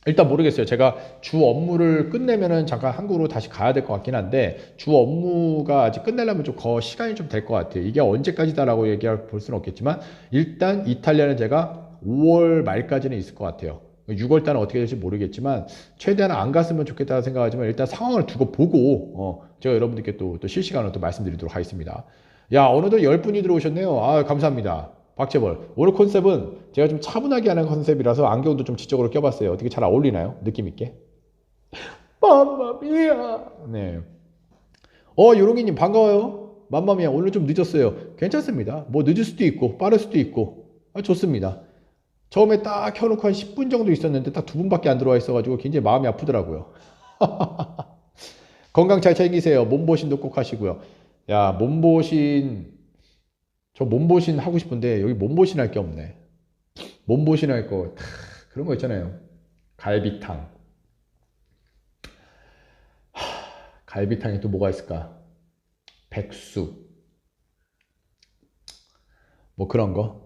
일단 모르겠어요. 제가 주 업무를 끝내면은 잠깐 한국으로 다시 가야 될 것 같긴 한데, 주 업무가 아직 끝내려면 좀 시간이 좀 될 것 같아요. 이게 언제까지다라고 얘기할 볼 수는 없겠지만, 일단 이탈리아는 제가 5월 말까지는 있을 것 같아요. 6월 달은 어떻게 될지 모르겠지만 최대한 안 갔으면 좋겠다 생각하지만, 일단 상황을 두고 보고 제가 여러분들께 또 실시간으로 또 말씀드리도록 하겠습니다. 야, 어느덧 10분이 들어오셨네요. 아, 감사합니다. 박재벌, 오늘 컨셉은 제가 좀 차분하게 하는 컨셉이라서 안경도 좀 지적으로 껴봤어요. 어떻게 잘 어울리나요? 느낌 있게. 맘마미야. 네. 요롱이님 반가워요. 맘마미야. 오늘 좀 늦었어요. 괜찮습니다. 뭐 늦을 수도 있고 빠를 수도 있고 좋습니다. 처음에 딱 켜놓고 한 10분 정도 있었는데 딱 2분밖에 안 들어와 있어가지고 굉장히 마음이 아프더라고요. 건강 잘 챙기세요. 몸보신도 꼭 하시고요. 야, 몸보신, 저 몸보신 하고 싶은데 여기 몸보신 할 게 없네. 몸보신 할 거, 그런 거 있잖아요. 갈비탕. 갈비탕에 또 뭐가 있을까? 백숙. 뭐 그런 거.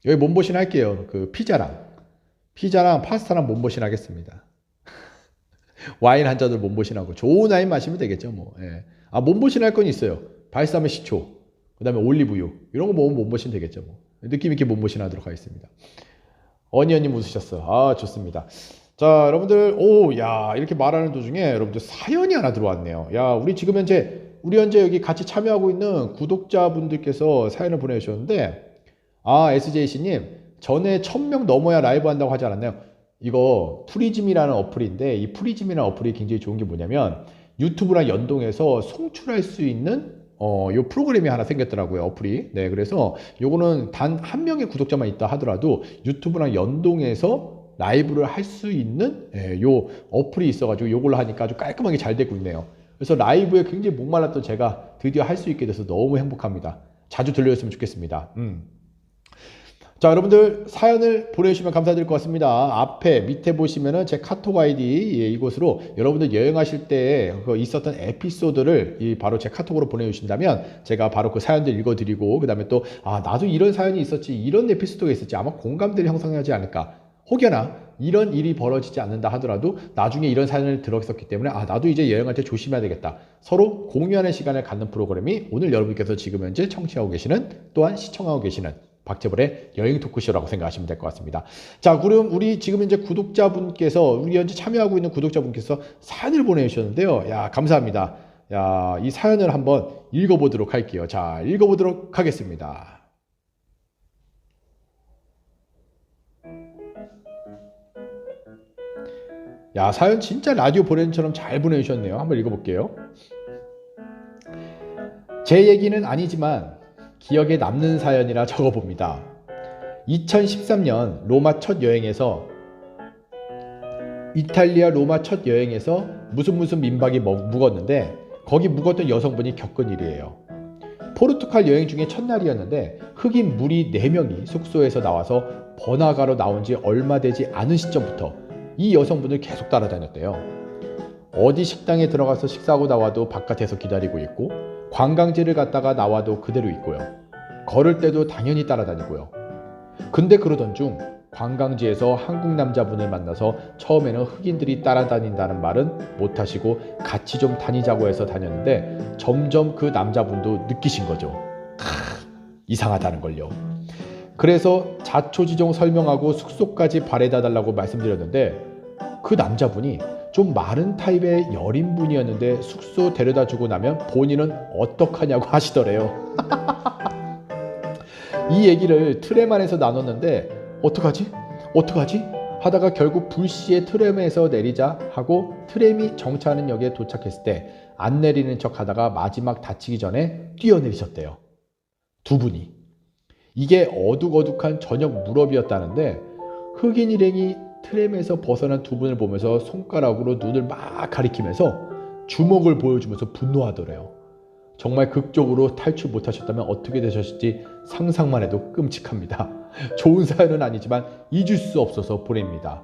여기 몸보신 할게요. 그 피자랑 파스타랑 몸보신 하겠습니다. 와인 한 잔으로 몸보신하고 좋은 와인 마시면 되겠죠, 뭐. 예. 몸보신 할 건 있어요. 발사믹 식초, 그 다음에 올리브유 이런 거 먹으면 몸보신 되겠죠, 뭐. 느낌 있게 몸보신 하도록 하겠습니다. 어니언님 웃으셨어요. 좋습니다. 자, 여러분들, 야, 이렇게 말하는 도중에 여러분들 사연이 하나 들어왔네요. 야, 우리 지금 우리 현재 여기 같이 참여하고 있는 구독자분들께서 사연을 보내주셨는데, SJC님, 전에 1000명 넘어야 라이브 한다고 하지 않았나요? 이거 프리즘이라는 어플인데, 이 프리즘이라는 어플이 굉장히 좋은 게 뭐냐면 유튜브랑 연동해서 송출할 수 있는 요 프로그램이 하나 생겼더라고요, 어플이. 네, 그래서 요거는 단 한 명의 구독자만 있다 하더라도 유튜브랑 연동해서 라이브를 할 수 있는 요 어플이 있어가지고 요걸로 하니까 아주 깔끔하게 잘 되고 있네요. 그래서 라이브에 굉장히 목말랐던 제가 드디어 할 수 있게 돼서 너무 행복합니다. 자주 들려줬으면 좋겠습니다. 자, 여러분들 사연을 보내주시면 감사드릴 것 같습니다. 앞에 밑에 보시면은 제 카톡 아이디 이곳으로 여러분들 여행하실 때 있었던 에피소드를 바로 제 카톡으로 보내주신다면 제가 바로 그 사연들 읽어드리고 그 다음에 또 나도 이런 사연이 있었지, 이런 에피소드가 있었지, 아마 공감들이 형성하지 않을까. 혹여나 이런 일이 벌어지지 않는다 하더라도 나중에 이런 사연을 들었었기 때문에 나도 이제 여행할 때 조심해야 되겠다. 서로 공유하는 시간을 갖는 프로그램이 오늘 여러분께서 지금 현재 청취하고 계시는, 또한 시청하고 계시는 박재벌의 여행 토크쇼라고 생각하시면 될 것 같습니다. 자, 그럼 우리 지금 이제 구독자분께서, 우리 현재 참여하고 있는 구독자분께서 사연을 보내주셨는데요. 야, 감사합니다. 야, 이 사연을 한번 읽어보도록 할게요. 자, 읽어보도록 하겠습니다. 야, 사연 진짜 라디오 보내는 처럼 잘 보내주셨네요. 한번 읽어볼게요. 제 얘기는 아니지만 기억에 남는 사연이라 적어봅니다. 2013년 로마 첫 여행에서, 이탈리아 로마 첫 여행에서 무슨 민박이 묵었는데 거기 묵었던 여성분이 겪은 일이에요. 포르투갈 여행 중에 첫날이었는데 흑인 무리 4명이 숙소에서 나와서 번화가로 나온 지 얼마 되지 않은 시점부터 이 여성분을 계속 따라다녔대요. 어디 식당에 들어가서 식사하고 나와도 바깥에서 기다리고 있고, 관광지를 갔다가 나와도 그대로 있고요. 걸을 때도 당연히 따라다니고요. 근데 그러던 중 관광지에서 한국 남자분을 만나서 처음에는 흑인들이 따라다닌다는 말은 못하시고 같이 좀 다니자고 해서 다녔는데 점점 그 남자분도 느끼신 거죠. 이상하다는 걸요. 그래서 자초지종 설명하고 숙소까지 바래다 달라고 말씀드렸는데 그 남자분이 좀 마른 타입의 여린 분이었는데 숙소 데려다 주고 나면 본인은 어떡하냐고 하시더래요. 이 얘기를 트램 안에서 나눴는데 어떡하지 하다가 결국 불시에 트램에서 내리자 하고 트램이 정차하는 역에 도착했을 때 안 내리는 척 하다가 마지막 다치기 전에 뛰어내리셨대요. 두 분이. 이게 어둑어둑한 저녁 무렵이었다는데 흑인 일행이 트램에서 벗어난 두 분을 보면서 손가락으로 눈을 막 가리키면서 주먹을 보여주면서 분노하더래요. 정말 극적으로 탈출 못하셨다면 어떻게 되셨을지 상상만 해도 끔찍합니다. 좋은 사연은 아니지만 잊을 수 없어서 보냅니다.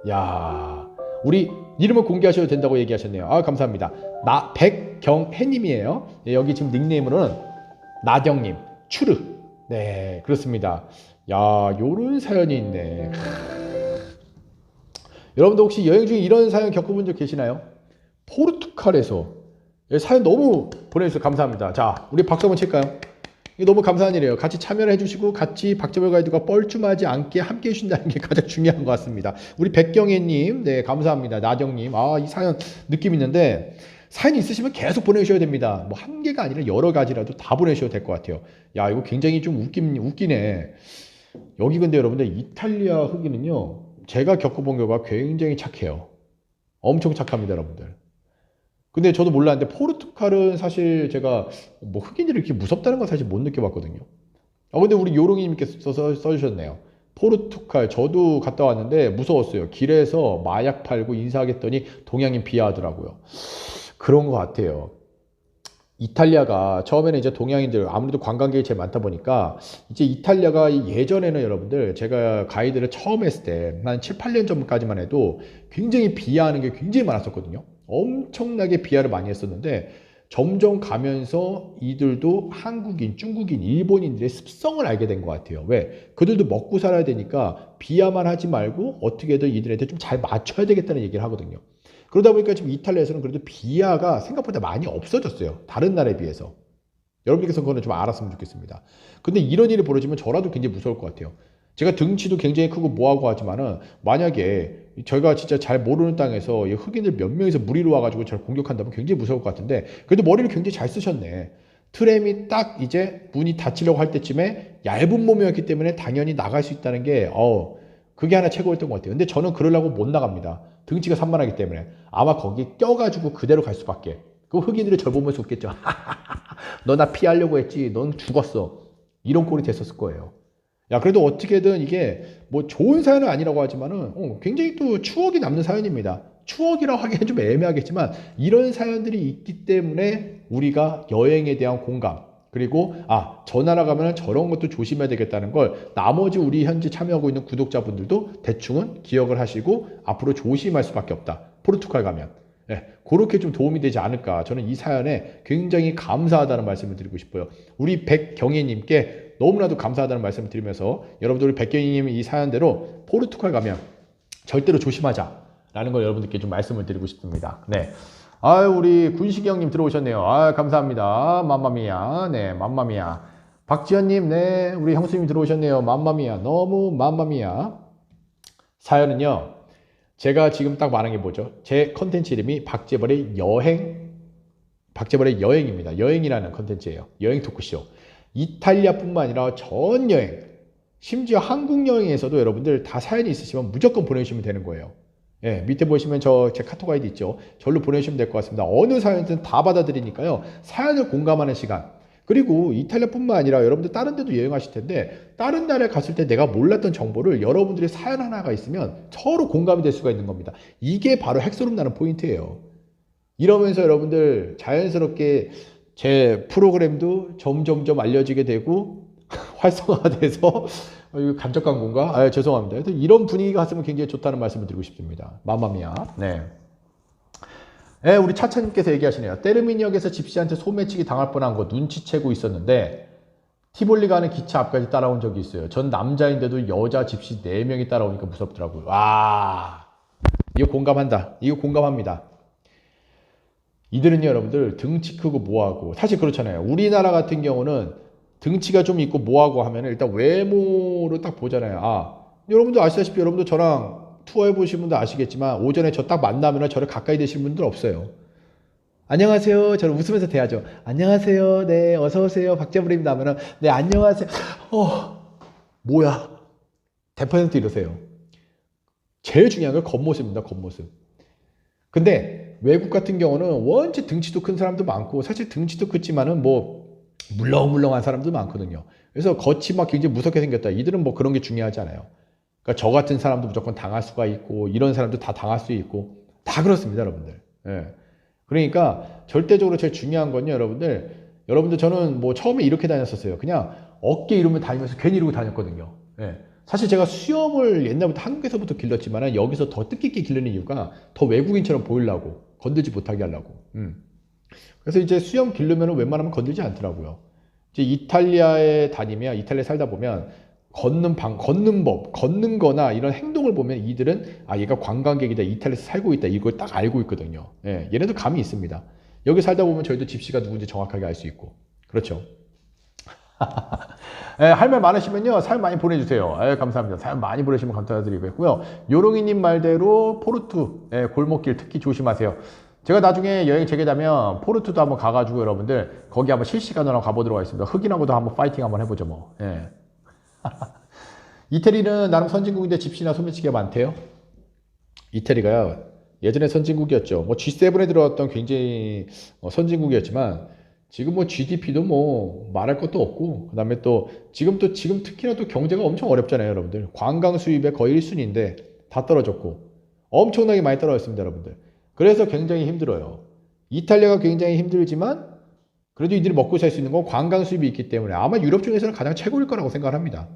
야, 우리 이름을 공개하셔도 된다고 얘기하셨네요. 감사합니다. 백경혜님이에요. 여기 지금 닉네임으로는 나경님, 추르. 네, 그렇습니다. 야, 요런 사연이 있네. 여러분도 혹시 여행 중에 이런 사연 겪어본 적 계시나요? 포르투갈에서 사연 너무 보내주셔서 감사합니다. 자, 우리 박수 한번 칠까요? 이게 너무 감사한 일이에요. 같이 참여를 해주시고 같이 박재벌 가이드가 뻘쭘하지 않게 함께 해주신다는 게 가장 중요한 것 같습니다. 우리 백경혜님, 네, 감사합니다. 나경님, 이 사연 느낌 있는데 사연이 있으시면 계속 보내주셔야 됩니다. 뭐 한 개가 아니라 여러 가지라도 다 보내주셔도 될 것 같아요. 야, 이거 굉장히 좀 웃기네. 여기 근데 여러분들 이탈리아 흑인은요, 제가 겪어본 결과 굉장히 착해요. 엄청 착합니다, 여러분들. 근데 저도 몰랐는데 포르투갈은 사실 제가 뭐 흑인들이 이렇게 무섭다는 건 사실 못 느껴봤거든요. 근데 우리 요롱이님께서 써주셨네요. 포르투갈 저도 갔다 왔는데 무서웠어요. 길에서 마약 팔고 인사하겠더니 동양인 비하하더라고요. 그런 것 같아요. 이탈리아가 처음에는 이제 동양인들 아무래도 관광객이 제일 많다 보니까 이제 이탈리아가 예전에는 여러분들 제가 가이드를 처음 했을 때 한 7, 8년 전까지만 해도 굉장히 비하하는 게 굉장히 많았었거든요. 엄청나게 비하를 많이 했었는데 점점 가면서 이들도 한국인, 중국인, 일본인들의 습성을 알게 된 것 같아요. 왜? 그들도 먹고 살아야 되니까 비하만 하지 말고 어떻게든 이들한테 좀 잘 맞춰야 되겠다는 얘기를 하거든요. 그러다 보니까 지금 이탈리아에서는 그래도 비하가 생각보다 많이 없어졌어요. 다른 나라에 비해서. 여러분께서 그거는 좀 알았으면 좋겠습니다. 근데 이런 일이 벌어지면 저라도 굉장히 무서울 것 같아요. 제가 등치도 굉장히 크고 뭐하고 하지만은 만약에 저희가 진짜 잘 모르는 땅에서 흑인들 몇 명이서 무리로 와가지고 저를 공격한다면 굉장히 무서울 것 같은데 그래도 머리를 굉장히 잘 쓰셨네. 트램이 딱 이제 문이 닫히려고 할 때쯤에 얇은 몸이었기 때문에 당연히 나갈 수 있다는 게 그게 하나 최고였던 것 같아요. 근데 저는 그러려고 못 나갑니다. 등치가 산만하기 때문에 아마 거기 껴가지고 그대로 갈 수밖에. 그 흑인들이 저를 보면서 웃겠죠. 너 나 피하려고 했지. 넌 죽었어. 이런 꼴이 됐었을 거예요. 야, 그래도 어떻게든 이게 뭐 좋은 사연은 아니라고 하지만은 굉장히 또 추억이 남는 사연입니다. 추억이라고 하기엔 좀 애매하겠지만 이런 사연들이 있기 때문에 우리가 여행에 대한 공감, 그리고 저 나라 가면 저런 것도 조심해야 되겠다는 걸 나머지 우리 현재 참여하고 있는 구독자분들도 대충은 기억을 하시고 앞으로 조심할 수밖에 없다. 포르투갈 가면. 그렇게 좀 도움이 되지 않을까. 저는 이 사연에 굉장히 감사하다는 말씀을 드리고 싶어요. 우리 백경희님께 너무나도 감사하다는 말씀을 드리면서 여러분들 우리 백경희님 이 사연대로 포르투갈 가면 절대로 조심하자라는 걸 여러분들께 좀 말씀을 드리고 싶습니다. 네. 우리 군식이 형님 들어오셨네요. 감사합니다. 맘마미야. 네, 맘마미야. 박지현님, 네, 우리 형수님 들어오셨네요. 맘마미야. 너무 맘마미야. 사연은요, 제가 지금 딱 말한 게 뭐죠? 제 컨텐츠 이름이 박재벌의 여행입니다. 여행이라는 컨텐츠예요. 여행 토크쇼. 이탈리아뿐만 아니라 전 여행, 심지어 한국 여행에서도 여러분들 다 사연이 있으시면 무조건 보내주시면 되는 거예요. 밑에 보시면 제 카톡 아이디 있죠. 절로 보내주시면 될 것 같습니다. 어느 사연이든 다 받아들이니까요. 사연을 공감하는 시간. 그리고 이탈리아뿐만 아니라 여러분들 다른 데도 여행하실 텐데 다른 나라에 갔을 때 내가 몰랐던 정보를 여러분들의 사연 하나가 있으면 서로 공감이 될 수가 있는 겁니다. 이게 바로 핵소름 나는 포인트예요. 이러면서 여러분들 자연스럽게 제 프로그램도 점점점 알려지게 되고 활성화돼서 간접 광고인가? 죄송합니다. 이런 분위기가 갔으면 굉장히 좋다는 말씀을 드리고 싶습니다. 마마미야. 네. 우리 차차님께서 얘기하시네요. 때르미니역에서 집시한테 소매치기 당할 뻔한 거 눈치채고 있었는데 티볼리 가는 기차 앞까지 따라온 적이 있어요. 전 남자인데도 여자 집시 4명이 따라오니까 무섭더라고요. 와, 이거 공감한다. 이거 공감합니다. 이들은요, 여러분들 등치 크고 뭐하고 사실 그렇잖아요. 우리나라 같은 경우는 등치가 좀 있고 뭐하고 하면 일단 외모로 딱 보잖아요. 여러분도 아시다시피 여러분도 저랑 투어해 보신 분도 아시겠지만 오전에 저 딱 만나면 저를 가까이 대시는 분들 없어요. 안녕하세요. 저를 웃으면서 대하죠. 안녕하세요. 네, 어서 오세요. 박재불입니다 하면은 네, 안녕하세요. 뭐야? 100% 이러세요. 제일 중요한 건 겉모습입니다. 겉모습. 근데 외국 같은 경우는 원체 등치도 큰 사람도 많고 사실 등치도 크지만은 뭐 물렁물렁한 사람도 많거든요. 그래서 겉이 막 굉장히 무섭게 생겼다. 이들은 뭐 그런 게 중요하지 않아요. 그러니까 저 같은 사람도 무조건 당할 수가 있고 이런 사람도 다 당할 수 있고 다 그렇습니다, 여러분들. 그러니까 절대적으로 제일 중요한 건요, 여러분들 저는 뭐 처음에 이렇게 다녔었어요. 그냥 어깨 이러면 다니면서 괜히 이러고 다녔거든요. 사실 제가 수염을 옛날부터 한국에서부터 길렀지만 여기서 더 뜻깊게 기르는 이유가 더 외국인처럼 보이려고 건들지 못하게 하려고. 그래서 이제 수염 기르면 웬만하면 건들지 않더라고요. 이제 이탈리아에 살다 보면 걷는 법, 걷는 거나 이런 행동을 보면 이들은 얘가 관광객이다, 이탈리아에서 살고 있다, 이걸 딱 알고 있거든요. 얘네도 감이 있습니다. 여기 살다 보면 저희도 집시가 누군지 정확하게 알 수 있고. 그렇죠. 할 말 많으시면요, 사연 많이 보내주세요. 감사합니다. 사연 많이 보내주시면 감사드리고요. 요롱이님 말대로 포르투 골목길 특히 조심하세요. 제가 나중에 여행 재개되면 포르투도 한번 가가지고 여러분들 거기 한번 실시간으로 가보도록 하겠습니다. 흑인하고도 한번 파이팅 한번 해보죠 뭐. 이태리는 나름 선진국인데 집시나 소매치기가 많대요. 이태리가요, 예전에 선진국이었죠. 뭐 G7에 들어왔던 굉장히 선진국이었지만 지금 뭐 GDP도 뭐 말할 것도 없고, 그 다음에 또 지금 특히나 또 경제가 엄청 어렵잖아요, 여러분들. 관광 수입의 거의 1순위인데 다 떨어졌고 엄청나게 많이 떨어졌습니다, 여러분들. 그래서 굉장히 힘들어요. 이탈리아가 굉장히 힘들지만 그래도 이들이 먹고 살 수 있는 건 관광 수입이 있기 때문에 아마 유럽 중에서는 가장 최고일 거라고 생각을 합니다.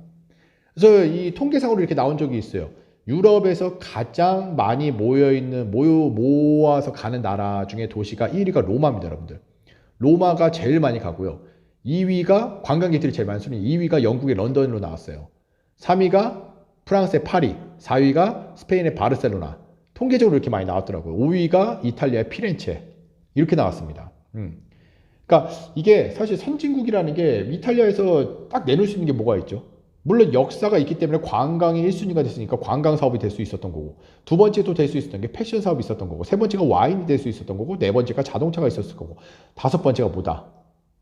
그래서 이 통계상으로 이렇게 나온 적이 있어요. 유럽에서 가장 많이 모아서 가는 나라 중에 도시가 1위가 로마입니다, 여러분들. 로마가 제일 많이 가고요. 2위가 관광객들이 제일 많은 순위, 2위가 영국의 런던으로 나왔어요. 3위가 프랑스의 파리, 4위가 스페인의 바르셀로나. 통계적으로 이렇게 많이 나왔더라고요. 5위가 이탈리아의 피렌체. 이렇게 나왔습니다. 그러니까 이게 사실 선진국이라는 게 이탈리아에서 딱 내놓을 수 있는 게 뭐가 있죠? 물론 역사가 있기 때문에 관광이 1순위가 됐으니까 관광 사업이 될 수 있었던 거고, 두 번째 또 될 수 있었던 게 패션 사업이 있었던 거고, 세 번째가 와인이 될 수 있었던 거고, 네 번째가 자동차가 있었을 거고, 다섯 번째가 뭐다?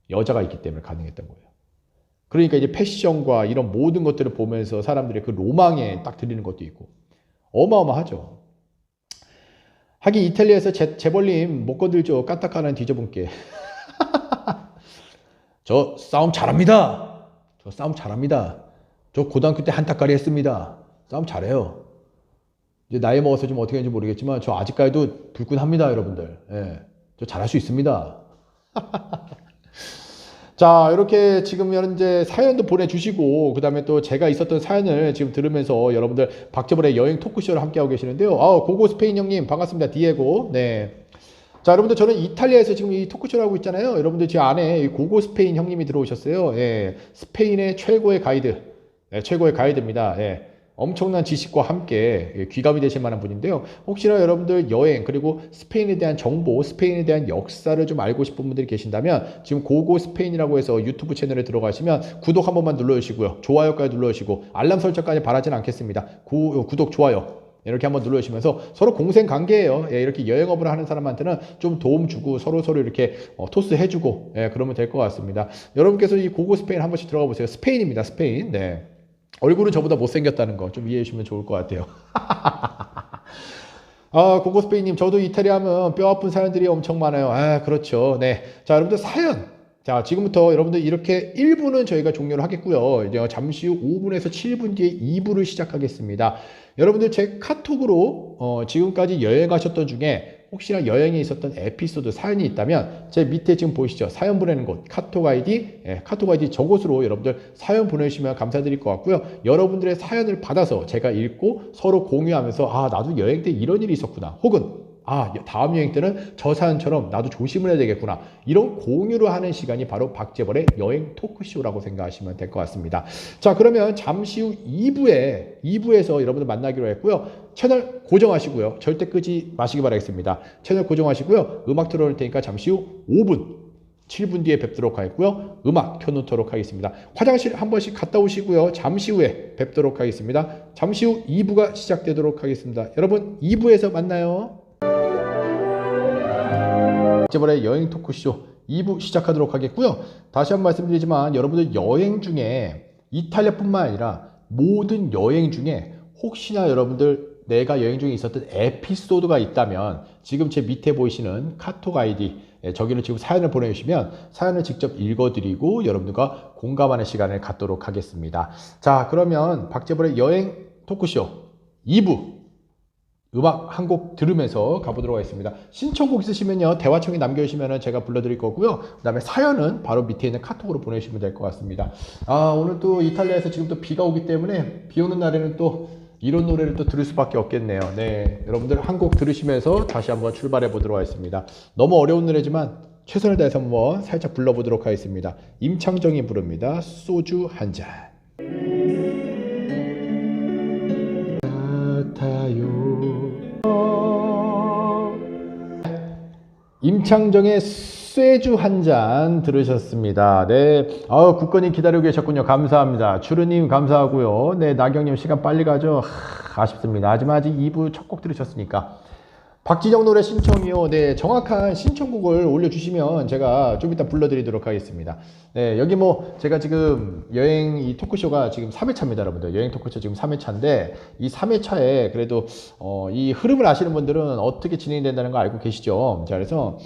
여자가 있기 때문에 가능했던 거예요. 그러니까 이제 패션과 이런 모든 것들을 보면서 사람들의 그 로망에 딱 들리는 것도 있고 어마어마하죠. 하긴 이탈리아에서 재벌님 못 건들죠. 까딱하는 뒤져본게. 저 싸움 잘합니다. 저 고등학교 때 한타까리 했습니다. 싸움 잘해요. 이제 나이 먹어서 좀 어떻게 하는지 모르겠지만 저 아직까지도 불끈합니다, 여러분들. 저 잘할 수 있습니다. 자, 이렇게 지금 현재 사연도 보내주시고, 그 다음에 또 제가 있었던 사연을 지금 들으면서 여러분들 박재벌의 여행 토크쇼를 함께하고 계시는데요. 고고 스페인 형님, 반갑습니다. 디에고. 네. 자, 여러분들 저는 이탈리아에서 지금 이 토크쇼를 하고 있잖아요. 여러분들 제 안에 이 고고 스페인 형님이 들어오셨어요. 예. 스페인의 최고의 가이드. 예, 최고의 가이드입니다. 예. 엄청난 지식과 함께 귀감이 되실 만한 분인데요. 혹시나 여러분들 여행 그리고 스페인에 대한 정보, 스페인에 대한 역사를 좀 알고 싶은 분들이 계신다면 지금 고고 스페인이라고 해서 유튜브 채널에 들어가시면 구독 한 번만 눌러주시고요. 좋아요까지 눌러주시고 알람 설정까지 바라진 않겠습니다. 구독, 좋아요 이렇게 한번 눌러주시면서 서로 공생 관계예요. 예, 이렇게 여행업을 하는 사람한테는 좀 도움 주고 서로 이렇게 토스 해주고 그러면 될 것 같습니다. 여러분께서 이 고고 스페인 한 번씩 들어가 보세요. 스페인입니다. 스페인. 네. 얼굴은 저보다 못생겼다는 거 좀 이해해 주시면 좋을 것 같아요. 고고 스페인님, 저도 이탈리아 하면 뼈 아픈 사연들이 엄청 많아요. 그렇죠. 네. 자, 여러분들 사연. 자, 지금부터 여러분들 이렇게 1부는 저희가 종료를 하겠고요. 이제 잠시 후 5분에서 7분 뒤에 2부를 시작하겠습니다. 여러분들 제 카톡으로 지금까지 여행하셨던 중에 혹시나 여행에 있었던 에피소드 사연이 있다면 제 밑에 지금 보이시죠? 사연 보내는 곳 카톡 아이디 카톡 아이디 저곳으로 여러분들 사연 보내주시면 감사드릴 것 같고요. 여러분들의 사연을 받아서 제가 읽고 서로 공유하면서 나도 여행 때 이런 일이 있었구나, 혹은 다음 여행 때는 저 사연처럼 나도 조심을 해야 되겠구나, 이런 공유를 하는 시간이 바로 박재벌의 여행 토크쇼라고 생각하시면 될 것 같습니다. 자, 그러면 잠시 후 2부에서 여러분들 만나기로 했고요. 채널 고정하시고요. 절대 끄지 마시기 바라겠습니다. 채널 고정하시고요. 음악 틀어놓을 테니까 잠시 후 5분 7분 뒤에 뵙도록 하겠고요. 음악 켜놓도록 하겠습니다. 화장실 한 번씩 갔다 오시고요. 잠시 후에 뵙도록 하겠습니다. 잠시 후 2부가 시작되도록 하겠습니다. 여러분 2부에서 만나요. 박재벌의 여행 토크쇼 2부 시작하도록 하겠고요. 다시 한번 말씀드리지만 여러분들 여행 중에 이탈리아뿐만 아니라 모든 여행 중에 혹시나 여러분들 내가 여행 중에 있었던 에피소드가 있다면 지금 제 밑에 보이시는 카톡 아이디 저기로 지금 사연을 보내주시면 사연을 직접 읽어드리고 여러분들과 공감하는 시간을 갖도록 하겠습니다. 자, 그러면 박재벌의 여행 토크쇼 2부 음악 한 곡 들으면서 가보도록 하겠습니다. 신청곡 있으시면요, 대화청에 남겨주시면 제가 불러드릴 거고요. 그 다음에 사연은 바로 밑에 있는 카톡으로 보내주시면 될 것 같습니다. 오늘 또 이탈리아에서 지금 또 비가 오기 때문에 비 오는 날에는 또 이런 노래를 또 들을 수밖에 없겠네요. 네, 여러분들 한 곡 들으시면서 다시 한번 출발해 보도록 하겠습니다. 너무 어려운 노래지만 최선을 다해서 한번 살짝 불러보도록 하겠습니다. 임창정이 부릅니다. 소주 한 잔. 임창정의 쇠주 한 잔 들으셨습니다. 네. 국건님 기다리고 계셨군요. 감사합니다. 주르님 감사하고요. 네, 나경님 시간 빨리 가죠. 아쉽습니다. 하지만 아직 2부 첫 곡 들으셨으니까. 박지정 노래 신청이요. 네, 정확한 신청곡을 올려주시면 제가 좀 이따 불러드리도록 하겠습니다. 네, 여기 제가 지금 여행 이 토크쇼가 지금 3회차입니다, 여러분들. 여행 토크쇼 지금 3회차인데, 이 3회차에 그래도, 이 흐름을 아시는 분들은 어떻게 진행이 된다는 거 알고 계시죠? 자, 그래서,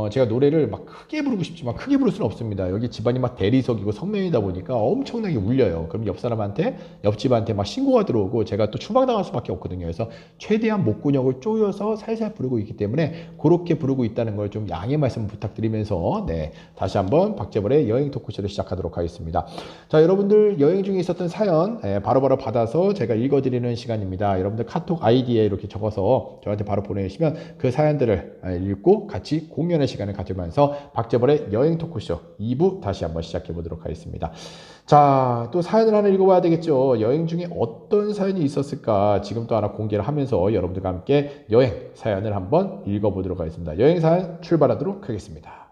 제가 노래를 막 크게 부르고 싶지만 크게 부를 수는 없습니다. 여기 집안이 막 대리석이고 성명이다 보니까 엄청나게 울려요. 그럼 옆 사람한테, 옆집한테 막 신고가 들어오고 제가 또 추방당할 수밖에 없거든요. 그래서 최대한 목구녕을 조여서 살살 부르고 있기 때문에 그렇게 부르고 있다는 걸 좀 양해 말씀 부탁드리면서 네, 다시 한번 박재벌의 여행 토크쇼를 시작하도록 하겠습니다. 자, 여러분들 여행 중에 있었던 사연 바로바로 받아서 제가 읽어드리는 시간입니다. 여러분들 카톡 아이디에 이렇게 적어서 저한테 바로 보내주시면 그 사연들을 읽고 같이 공유하는 시간을 가지면서 박재벌의 여행 토크쇼 2부 다시 한번 시작해 보도록 하겠습니다. 자, 또 사연을 하나 읽어봐야 되겠죠. 여행 중에 어떤 사연이 있었을까 지금 또 하나 공개를 하면서 여러분들과 함께 여행 사연을 한번 읽어보도록 하겠습니다. 여행 사연 출발하도록 하겠습니다.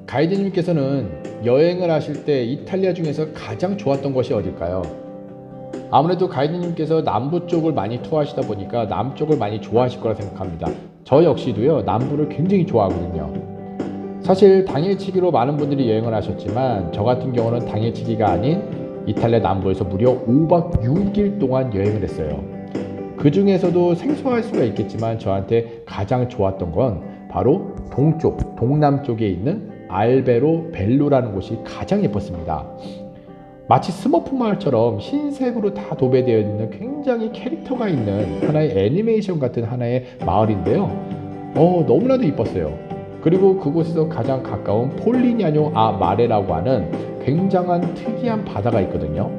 가이드님께서는 여행을 하실 때 이탈리아 중에서 가장 좋았던 곳이 어딜까요? 아무래도 가이드님께서 남부 쪽을 많이 투어하시다 보니까 남쪽을 많이 좋아하실 거라 생각합니다. 저 역시도요, 남부를 굉장히 좋아하거든요. 사실 당일치기로 많은 분들이 여행을 하셨지만 저 같은 경우는 당일치기가 아닌 이탈리아 남부에서 무려 5박 6일 동안 여행을 했어요. 그 중에서도 생소할 수가 있겠지만 저한테 가장 좋았던 건 바로 동쪽, 동남쪽에 있는 알베로 벨로라는 곳이 가장 예뻤습니다. 마치 스머프 마을처럼 흰색으로 다 도배되어 있는 굉장히 캐릭터가 있는 하나의 애니메이션 같은 하나의 마을인데요. 너무나도 이뻤어요. 그리고 그곳에서 가장 가까운 폴리냐뇨 아 마레라고 하는 굉장한 특이한 바다가 있거든요.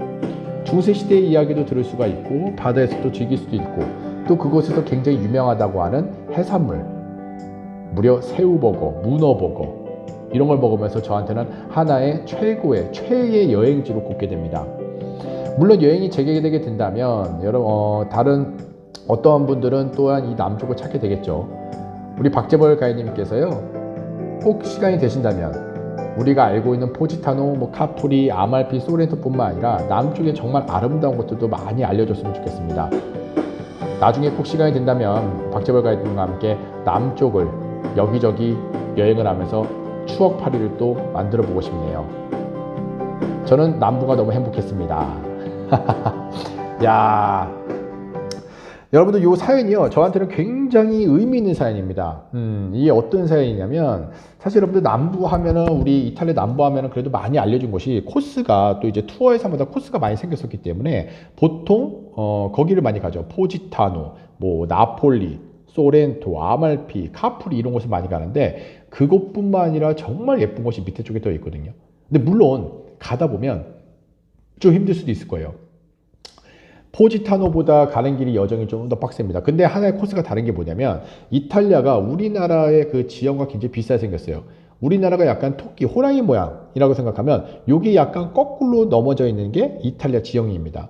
중세시대의 이야기도 들을 수가 있고 바다에서도 즐길 수도 있고 또 그곳에서 굉장히 유명하다고 하는 해산물, 무려 새우버거, 문어버거 이런 걸 먹으면서 저한테는 하나의 최애의 여행지로 꼽게 됩니다. 물론 여행이 재개되게 된다면 다른 어떠한 분들은 또한 이 남쪽을 찾게 되겠죠. 우리 박재벌 가이드님께서요, 꼭 시간이 되신다면 우리가 알고 있는 포지타노, 카프리, 아말피, 소렌토뿐만 아니라 남쪽에 정말 아름다운 것들도 많이 알려줬으면 좋겠습니다. 나중에 꼭 시간이 된다면 박재벌 가이드님과 함께 남쪽을 여기저기 여행을 하면서 추억팔이를 또 만들어 보고 싶네요. 저는 남부가 너무 행복했습니다. 야, 여러분들 이 사연이요, 저한테는 굉장히 의미 있는 사연입니다. 이게 어떤 사연이냐면, 사실 여러분들 남부 하면은, 우리 이탈리아 남부 하면은 그래도 많이 알려준 것이 코스가 또 이제 투어에서마다 코스가 많이 생겼었기 때문에 보통 거기를 많이 가죠. 포지타노, 나폴리, 소렌토, 아말피, 카프리 이런 곳을 많이 가는데 그곳뿐만 아니라 정말 예쁜 곳이 밑에 쪽에 더 있거든요. 근데 물론 가다 보면 좀 힘들 수도 있을 거예요. 포지타노보다 가는 길이 여정이 좀 더 빡셉니다. 근데 하나의 코스가 다른 게 뭐냐면, 이탈리아가 우리나라의 그 지형과 굉장히 비슷하게 생겼어요. 우리나라가 약간 토끼, 호랑이 모양이라고 생각하면 여기 약간 거꾸로 넘어져 있는 게 이탈리아 지형입니다.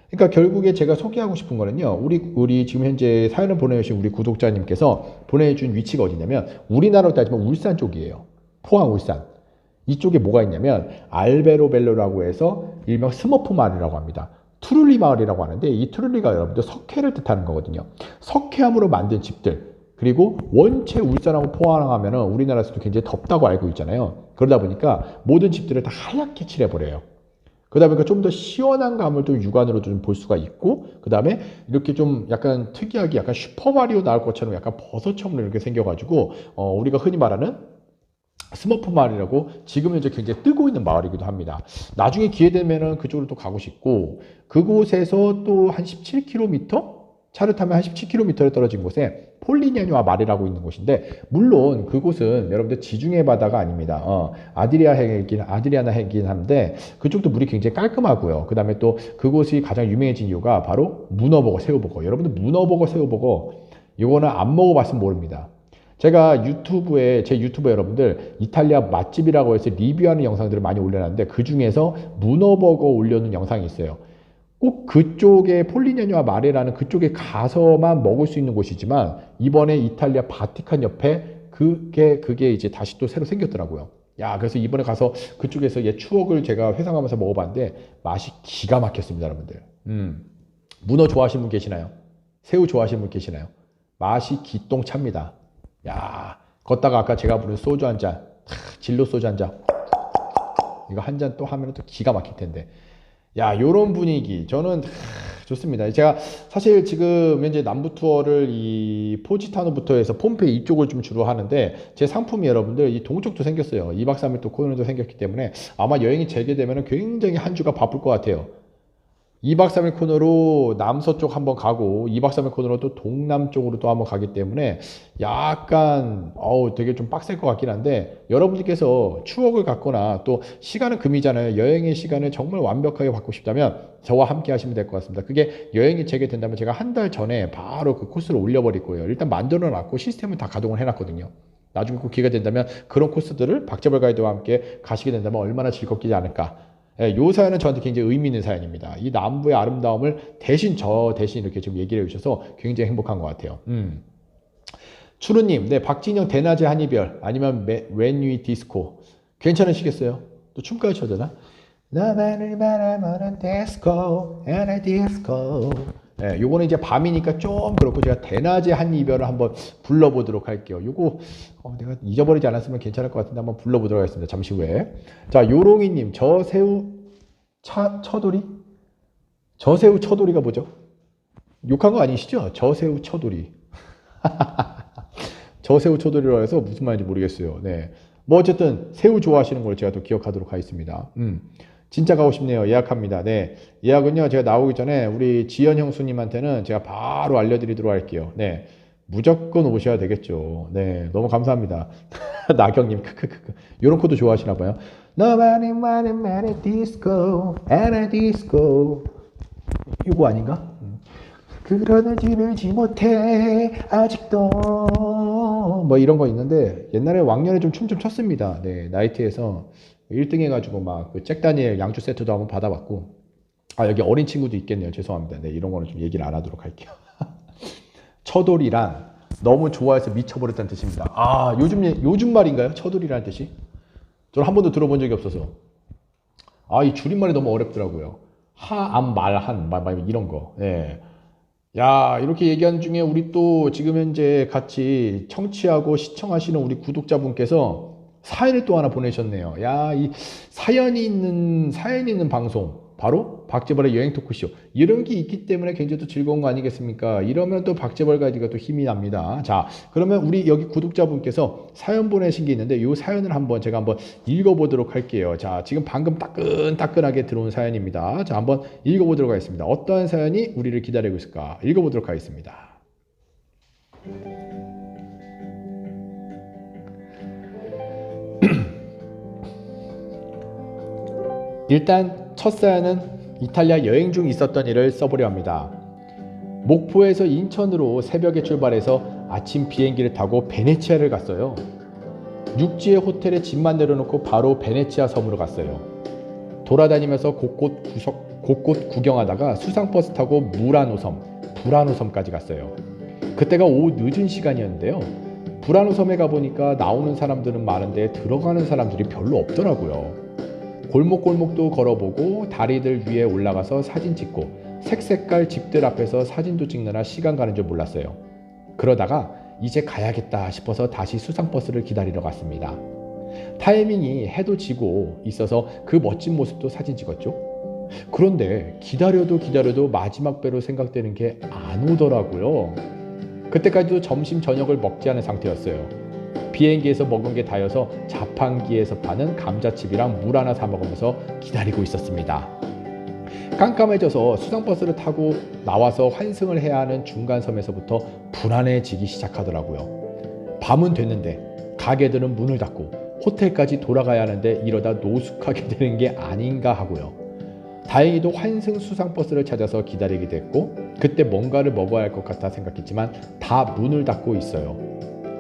그러니까 결국에 제가 소개하고 싶은 거는요, 우리 지금 현재 사연을 보내주신 우리 구독자님께서 보내준 위치가 어디냐면, 우리나라로 따지면 울산 쪽이에요. 포항, 울산. 이쪽에 뭐가 있냐면 알베로벨로라고 해서 일명 스머프 마을이라고 합니다. 투룰리 마을이라고 하는데, 이 투룰리가 여러분들 석회를 뜻하는 거거든요. 석회암으로 만든 집들, 그리고 원체 울산하고 포항하면은 우리나라에서도 굉장히 덥다고 알고 있잖아요. 그러다 보니까 모든 집들을 다 하얗게 칠해버려요. 그러다 보니까 좀 더 시원한 감을 좀 육안으로 좀 볼 수가 있고, 그 다음에 이렇게 좀 약간 특이하게 약간 슈퍼마리오 나올 것처럼 약간 버섯처럼 이렇게 생겨가지고, 우리가 흔히 말하는 스머프 마을이라고 지금 현재 굉장히 뜨고 있는 마을이기도 합니다. 나중에 기회 되면은 그쪽으로 또 가고 싶고, 그곳에서 또 한 17km? 차를 타면 한 17km에 떨어진 곳에 폴리냐뇨아 마레라고 있는 곳인데, 물론 그곳은 여러분들 지중해 바다가 아닙니다. 아드리아나 해긴 한데 그쪽도 물이 굉장히 깔끔하고요. 그 다음에 또 그곳이 가장 유명해진 이유가 바로 문어버거, 새우버거. 여러분들 문어버거, 새우버거 이거는 안 먹어봤으면 모릅니다. 제가 제 유튜브에 여러분들 이탈리아 맛집이라고 해서 리뷰하는 영상들을 많이 올려놨는데, 그 중에서 문어버거 올려놓은 영상이 있어요. 꼭 그쪽에 폴리냐뇨아 마레라는 그쪽에 가서만 먹을 수 있는 곳이지만, 이번에 이탈리아 바티칸 옆에 그게 이제 다시 또 새로 생겼더라고요. 그래서 이번에 가서 그쪽에서 추억을 제가 회상하면서 먹어봤는데 맛이 기가 막혔습니다, 여러분들. 문어 좋아하시는 분 계시나요? 새우 좋아하시는 분 계시나요? 맛이 기똥찹니다. 걷다가 아까 제가 부른 소주 한 잔, 진로 소주 한 잔, 이거 한 잔 또 하면 또 기가 막힐 텐데. 요런 분위기 저는 좋습니다. 제가 사실 지금 현재 남부 투어를 이 포지타노부터 해서 폼페이 이쪽을 좀 주로 하는데, 제 상품이 여러분들 이 동쪽도 생겼어요. 2박 3일 또 코너도 생겼기 때문에 아마 여행이 재개되면 굉장히 한 주가 바쁠 것 같아요. 2박 3일 코너로 남서쪽 한번 가고 2박 3일 코너로 또 동남쪽으로 또 한번 가기 때문에 약간 되게 좀 빡셀 것 같긴 한데, 여러분들께서 추억을 갖거나 또 시간은 금이잖아요. 여행의 시간을 정말 완벽하게 받고 싶다면 저와 함께 하시면 될 것 같습니다. 그게 여행이 재개된다면 제가 한 달 전에 바로 그 코스를 올려버릴 거예요. 일단 만들어 놨고 시스템을 다 가동을 해놨거든요. 나중에 꼭 기회가 된다면 그런 코스들을 박재벌 가이드와 함께 가시게 된다면 얼마나 즐겁지 않을까. 요 사연은 저한테 굉장히 의미 있는 사연입니다. 이 남부의 아름다움을 저 대신 이렇게 좀 얘기를 해주셔서 굉장히 행복한 것 같아요. 추루님, 네, 박진영 대낮의 한이별 아니면 웬위 디스코 괜찮으시겠어요? 또 춤까지 춰야 되나? 나만을 바라보는 디스코, 디스코. 네, 요거는 이제 밤이니까 좀 그렇고, 제가 대낮의 한 이별을 한번 불러보도록 할게요. 요거 내가 잊어버리지 않았으면 괜찮을 것 같은데 한번 불러보도록 하겠습니다. 잠시 후에. 자, 요롱이님, 저새우 처돌이? 저새우 처돌이가 뭐죠? 욕한 거 아니시죠? 저새우 처돌이. 저 새우 초돌이라고 해서 무슨 말인지 모르겠어요. 네. 뭐 어쨌든 새우 좋아하시는 걸 제가 또 기억하도록 하겠습니다. 진짜 가고 싶네요. 예약합니다. 네. 예약은요, 제가 나오기 전에 우리 지연 형수님한테는 제가 바로 알려드리도록 할게요. 네. 무조건 오셔야 되겠죠. 네. 너무 감사합니다. 나경님, 크크크크. 요런 코드 좋아하시나 봐요. Nobody wanted me disco, and a disco. 이거 아닌가? 그러는지 밀지 못해 아직도 뭐 이런 거 있는데 옛날에 왕년에 좀 춤 좀 췄습니다. 네, 나이트에서 1등 해가지고 막 그 잭다니엘 양주 세트도 한번 받아봤고 아 여기 어린 친구도 있겠네요. 죄송합니다. 네, 이런 거는 좀 얘기를 안 하도록 할게요. 처돌이란 너무 좋아해서 미쳐버렸다는 뜻입니다. 아 요즘 말인가요? 처돌이라는 뜻이? 저는 한 번도 들어본 적이 없어서 아 이 줄임말이 너무 어렵더라고요. 하암 말한 말 이런 거. 네. 야, 이렇게 얘기하는 중에 우리 또 지금 현재 같이 청취하고 시청하시는 우리 구독자분께서 사연을 또 하나 보내셨네요. 야, 이 사연이 있는 방송. 바로 박재벌의 여행 토크쇼. 이런 게 있기 때문에 굉장히 또 즐거운 거 아니겠습니까? 이러면 또 박재벌 가지가 또 힘이 납니다. 자, 그러면 우리 여기 구독자분께서 사연 보내신 게 있는데 이 사연을 제가 한번 읽어보도록 할게요. 자, 지금 방금 따끈따끈하게 들어온 사연입니다. 자, 한번 읽어보도록 하겠습니다. 어떠한 사연이 우리를 기다리고 있을까? 읽어보도록 하겠습니다. 일단 첫 사연은 이탈리아 여행 중 있었던 일을 써보려 합니다. 목포에서 인천으로 새벽에 출발해서 아침 비행기를 타고 베네치아를 갔어요. 육지의 호텔에 짐만 내려놓고 바로 베네치아 섬으로 갔어요. 돌아다니면서 곳곳 구경하다가 수상버스 타고 무라노 섬까지 갔어요. 그때가 오후 늦은 시간이었는데요. 무라노 섬에 가보니까 나오는 사람들은 많은데 들어가는 사람들이 별로 없더라고요. 골목골목도 걸어보고 다리들 위에 올라가서 사진 찍고 색색깔 집들 앞에서 사진도 찍느라 시간 가는 줄 몰랐어요. 그러다가 이제 가야겠다 싶어서 다시 수상버스를 기다리러 갔습니다. 타이밍이 해도 지고 있어서 그 멋진 모습도 사진 찍었죠. 그런데 기다려도 마지막 배로 생각되는 게 안 오더라고요. 그때까지도 점심 저녁을 먹지 않은 상태였어요. 비행기에서 먹은 게 다여서 자판기에서 파는 감자칩이랑 물 하나 사 먹으면서 기다리고 있었습니다. 깜깜해져서 수상버스를 타고 나와서 환승을 해야 하는 중간섬에서부터 불안해지기 시작하더라고요. 밤은 됐는데 가게들은 문을 닫고 호텔까지 돌아가야 하는데 이러다 노숙하게 되는 게 아닌가 하고요. 다행히도 환승 수상버스를 찾아서 기다리게 됐고 그때 뭔가를 먹어야 할 것 같아 생각했지만 다 문을 닫고 있어요.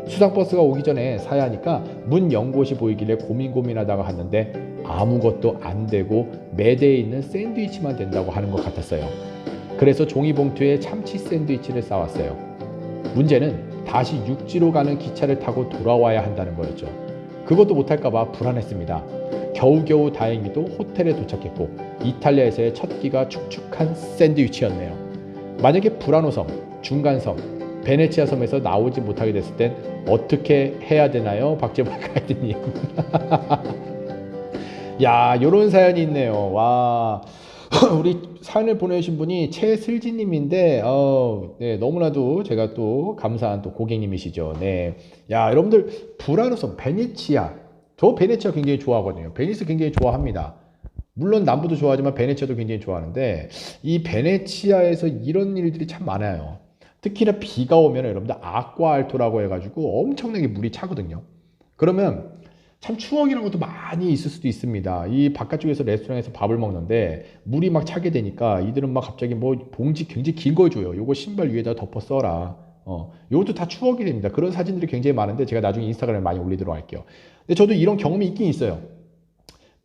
수상버스가 오기 전에 사야 하니까 문 연 곳이 보이길래 고민하다가 갔는데 아무것도 안 되고 매대에 있는 샌드위치만 된다고 하는 것 같았어요. 그래서 종이봉투에 참치 샌드위치를 싸왔어요. 문제는 다시 육지로 가는 기차를 타고 돌아와야 한다는 거였죠. 그것도 못할까봐 불안했습니다. 겨우겨우 다행히도 호텔에 도착했고 이탈리아에서의 첫 끼가 축축한 샌드위치였네요. 만약에 불라노섬, 중간섬, 베네치아 섬에서 나오지 못하게 됐을 땐 어떻게 해야 되나요? 박재벌 가이드님. 야, 요런 사연이 있네요. 와. 우리 사연을 보내주신 분이 최슬지님인데, 네, 너무나도 제가 또 감사한 또 고객님이시죠. 네. 야, 여러분들, 불라노섬, 베네치아. 저 베네치아 굉장히 좋아하거든요. 베니스 굉장히 좋아합니다. 물론 남부도 좋아하지만 베네치아도 굉장히 좋아하는데, 이 베네치아에서 이런 일들이 참 많아요. 특히나 비가 오면 여러분들 아쿠아알토라고 해가지고 엄청나게 물이 차거든요. 그러면 참 추억이라는 것도 많이 있을 수도 있습니다. 이 바깥쪽에서 레스토랑에서 밥을 먹는데 물이 막 차게 되니까 이들은 막 갑자기 뭐 봉지 굉장히 긴 걸 줘요. 요거 신발 위에다 덮어 써라. 요것도 다 추억이 됩니다. 그런 사진들이 굉장히 많은데 제가 나중에 인스타그램에 많이 올리도록 할게요. 근데 저도 이런 경험이 있긴 있어요.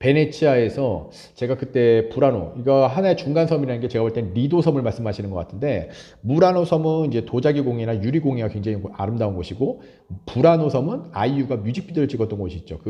베네치아에서 제가 그때 불라노, 이거 하나의 중간섬이라는 게 제가 볼 땐 리도 섬을 말씀하시는 것 같은데, 무라노 섬은 이제 도자기공예나 유리공예가 굉장히 아름다운 곳이고, 불라노 섬은 아이유가 뮤직비디오를 찍었던 곳이 있죠.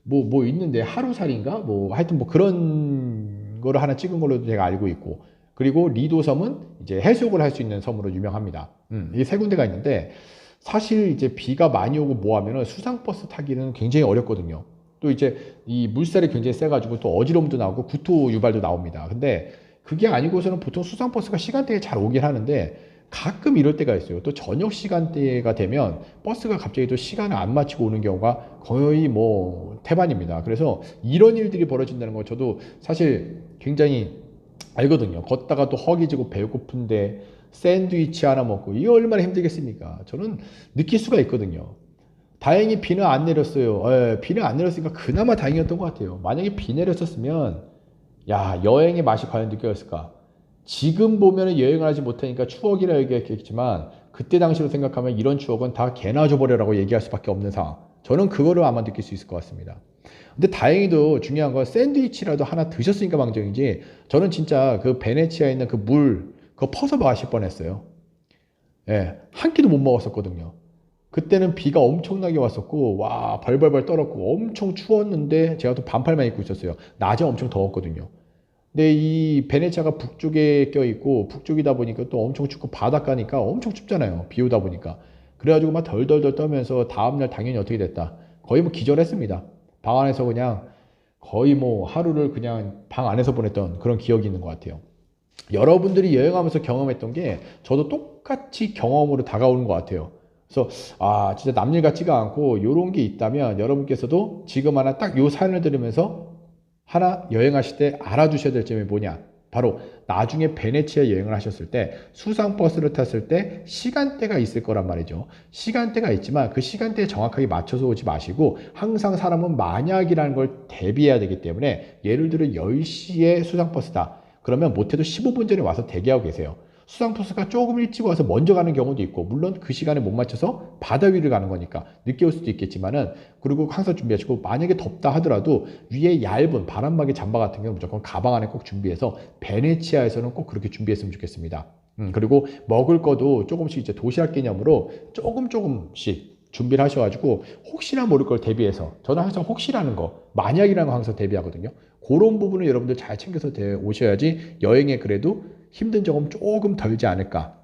뭐 있는데 하루살인가? 뭐 하여튼 뭐 그런 거를 하나 찍은 걸로 제가 알고 있고, 그리고 리도 섬은 이제 해수욕을 할 수 있는 섬으로 유명합니다. 이 세 군데가 있는데, 사실 이제 비가 많이 오고 뭐 하면은 수상버스 타기는 굉장히 어렵거든요. 또 이제 이 물살이 굉장히 세가지고 또 어지럼도 나오고 구토 유발도 나옵니다. 근데 그게 아니고서는 보통 수상버스가 시간대에 잘 오긴 하는데 가끔 이럴 때가 있어요. 또 저녁 시간대가 되면 버스가 갑자기 또 시간을 안 맞추고 오는 경우가 거의 뭐 태반입니다. 그래서 이런 일들이 벌어진다는 거 저도 사실 굉장히 알거든요. 걷다가 또 허기지고 배고픈데 샌드위치 하나 먹고 이게 얼마나 힘들겠습니까? 저는 느낄 수가 있거든요. 다행히 비는 안 내렸어요. 비는 안 내렸으니까 그나마 다행이었던 것 같아요. 만약에 비 내렸었으면 야, 여행의 맛이 과연 느껴졌을까? 지금 보면 여행을 하지 못하니까 추억이라 얘기했겠지만 그때 당시로 생각하면 이런 추억은 다 개나 줘버려라고 얘기할 수밖에 없는 상황. 저는 그거를 아마 느낄 수 있을 것 같습니다. 근데 다행히도 중요한 건 샌드위치라도 하나 드셨으니까 망정이지 저는 진짜 그 베네치아에 있는 그 물 그거 퍼서 마실 뻔했어요. 예, 한 끼도 못 먹었었거든요. 그때는 비가 엄청나게 왔었고 와 벌벌벌 떨었고 엄청 추웠는데 제가 또 반팔만 입고 있었어요. 낮에 엄청 더웠거든요. 근데 이 베네치아가 북쪽에 껴있고 북쪽이다 보니까 또 엄청 춥고 바닷가니까 엄청 춥잖아요. 비 오다 보니까. 그래가지고 막 덜덜덜 떨면서 다음날 당연히 어떻게 됐다. 거의 뭐 기절했습니다. 방 안에서 그냥 거의 뭐 하루를 그냥 방 안에서 보냈던 그런 기억이 있는 것 같아요. 여러분들이 여행하면서 경험했던 게 저도 똑같이 경험으로 다가오는 것 같아요. 그래서 아 진짜 남일 같지가 않고 이런 게 있다면 여러분께서도 지금 하나 딱 요 사연을 들으면서 하나 여행하실 때 알아두셔야 될 점이 뭐냐? 바로 나중에 베네치아 여행을 하셨을 때 수상버스를 탔을 때 시간대가 있을 거란 말이죠. 시간대가 있지만 그 시간대에 정확하게 맞춰서 오지 마시고 항상 사람은 만약이라는 걸 대비해야 되기 때문에 예를 들어 10시에 수상버스다. 그러면 못해도 15분 전에 와서 대기하고 계세요. 수상버스가 조금 일찍 와서 먼저 가는 경우도 있고 물론 그 시간에 못 맞춰서 바다 위를 가는 거니까 늦게 올 수도 있겠지만은 그리고 항상 준비하시고 만약에 덥다 하더라도 위에 얇은 바람막이 잠바 같은 경우는 무조건 가방 안에 꼭 준비해서 베네치아에서는 꼭 그렇게 준비했으면 좋겠습니다. 그리고 먹을 거도 조금씩 이제 도시락 개념으로 조금씩 준비를 하셔가지고 혹시나 모를 걸 대비해서 저는 항상 혹시라는 거 만약이라는 거 항상 대비하거든요. 그런 부분을 여러분들 잘 챙겨서 오셔야지 여행에 그래도 힘든 점은 조금 덜지 않을까.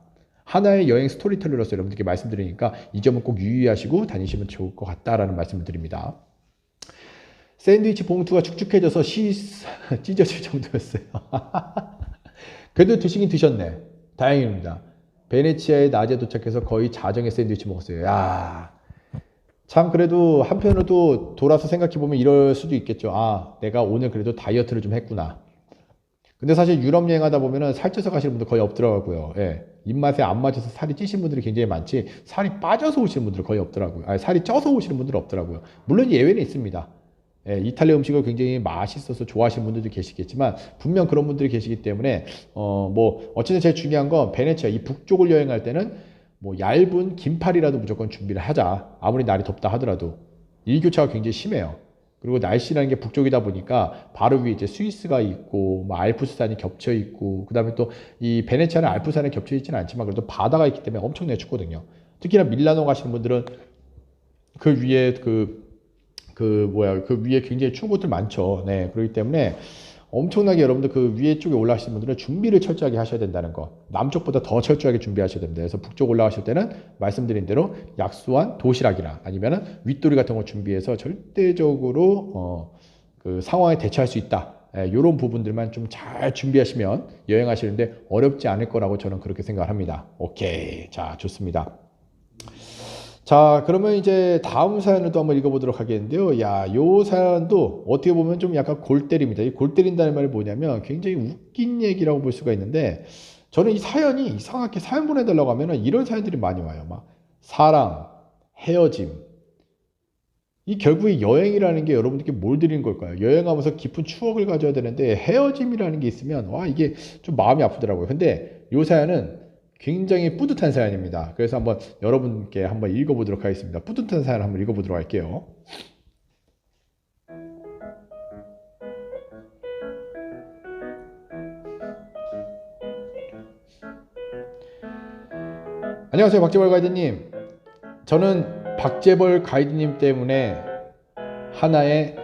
하나의 여행 스토리텔러로서 여러분들께 말씀드리니까 이 점은 꼭 유의하시고 다니시면 좋을 것 같다라는 말씀을 드립니다. 샌드위치 봉투가 축축해져서 찢어질 정도였어요. 그래도 드시긴 드셨네. 다행입니다. 베네치아에 낮에 도착해서 거의 자정에 샌드위치 먹었어요. 야, 참 그래도 한편으로도 돌아서 생각해보면 이럴 수도 있겠죠. 아, 내가 오늘 그래도 다이어트를 좀 했구나. 근데 사실 유럽 여행하다 보면은 살쪄서 가시는 분들 거의 없더라고요. 예. 입맛에 안 맞아서 살이 찌신 분들이 굉장히 많지 살이 빠져서 오시는 분들 거의 없더라고요. 아니, 살이 쪄서 오시는 분들은 없더라고요. 물론 예외는 있습니다. 예, 이탈리아 음식을 굉장히 맛있어서 좋아하시는 분들도 계시겠지만 분명 그런 분들이 계시기 때문에 뭐 어쨌든 제일 중요한 건 베네치아 이 북쪽을 여행할 때는 뭐 얇은 긴팔이라도 무조건 준비를 하자. 아무리 날이 덥다 하더라도 일교차가 굉장히 심해요. 그리고 날씨라는 게 북쪽이다 보니까 바로 위에 이제 스위스가 있고 뭐 알프스산이 겹쳐 있고 그다음에 또 이 베네치아는 알프스산에 겹쳐 있지는 않지만 그래도 바다가 있기 때문에 엄청나게 춥거든요. 특히나 밀라노 가시는 분들은 그 위에 그 위에 굉장히 추운 곳들 많죠. 네, 그렇기 때문에 엄청나게 여러분들 그 위에 쪽에 올라가시는 분들은 준비를 철저하게 하셔야 된다는 거. 남쪽보다 더 철저하게 준비하셔야 됩니다. 그래서 북쪽 올라가실 때는 말씀드린 대로 약소한 도시락이나 아니면은 윗도리 같은 거 준비해서 절대적으로 그 상황에 대처할 수 있다. 이런 부분들만 좀 잘 준비하시면 여행하시는데 어렵지 않을 거라고 저는 그렇게 생각을 합니다. 오케이. 자, 좋습니다. 자, 그러면 이제 다음 사연을 또 한번 읽어보도록 하겠는데요. 야, 요 사연도 어떻게 보면 좀 약간 골 때립니다. 이 골 때린다는 말이 뭐냐면 굉장히 웃긴 얘기라고 볼 수가 있는데 저는 이 사연이 이상하게 사연 보내달라고 하면은 이런 사연들이 많이 와요. 막 사랑, 헤어짐. 이 결국에 여행이라는 게 여러분들께 뭘 드리는 걸까요? 여행하면서 깊은 추억을 가져야 되는데 헤어짐이라는 게 있으면 와, 이게 좀 마음이 아프더라고요. 근데 요 사연은 굉장히 뿌듯한 사연입니다. 그래서 한번 여러분께 한번 읽어보도록 하겠습니다. 뿌듯한 사연 한번 읽어보도록 할게요. 안녕하세요, 박재벌 가이드님. 저는 박재벌 가이드님 때문에 하나의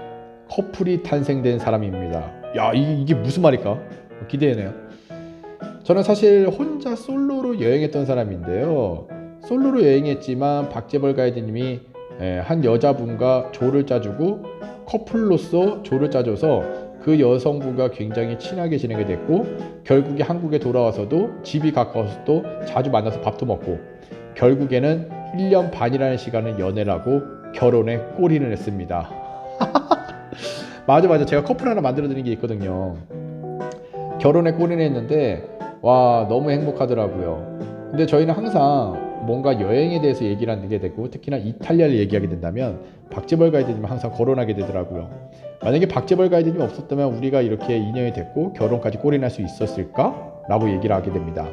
커플이 탄생된 사람입니다. 야, 이게 무슨 말일까? 기대되네요. 저는 사실 혼자 솔로로 여행했던 사람인데요. 솔로로 여행했지만 박재벌 가이드님이 한 여자분과 조를 짜주고 커플로서 조를 짜줘서 그 여성분과 굉장히 친하게 지내게 됐고 결국에 한국에 돌아와서도 집이 가까워서 또 자주 만나서 밥도 먹고 결국에는 1년 반이라는 시간을 연애를 하고 결혼에 골인을 했습니다. 맞아. 제가 커플 하나 만들어 드린 게 있거든요. 결혼에 골인을 했는데 와 너무 행복하더라고요. 근데 저희는 항상 뭔가 여행에 대해서 얘기를 하게 되고 특히나 이탈리아를 얘기하게 된다면 박재벌 가이드님은 항상 거론하게 되더라고요. 만약에 박재벌 가이드님이 없었다면 우리가 이렇게 인연이 됐고 결혼까지 골인할 수 있었을까? 라고 얘기를 하게 됩니다.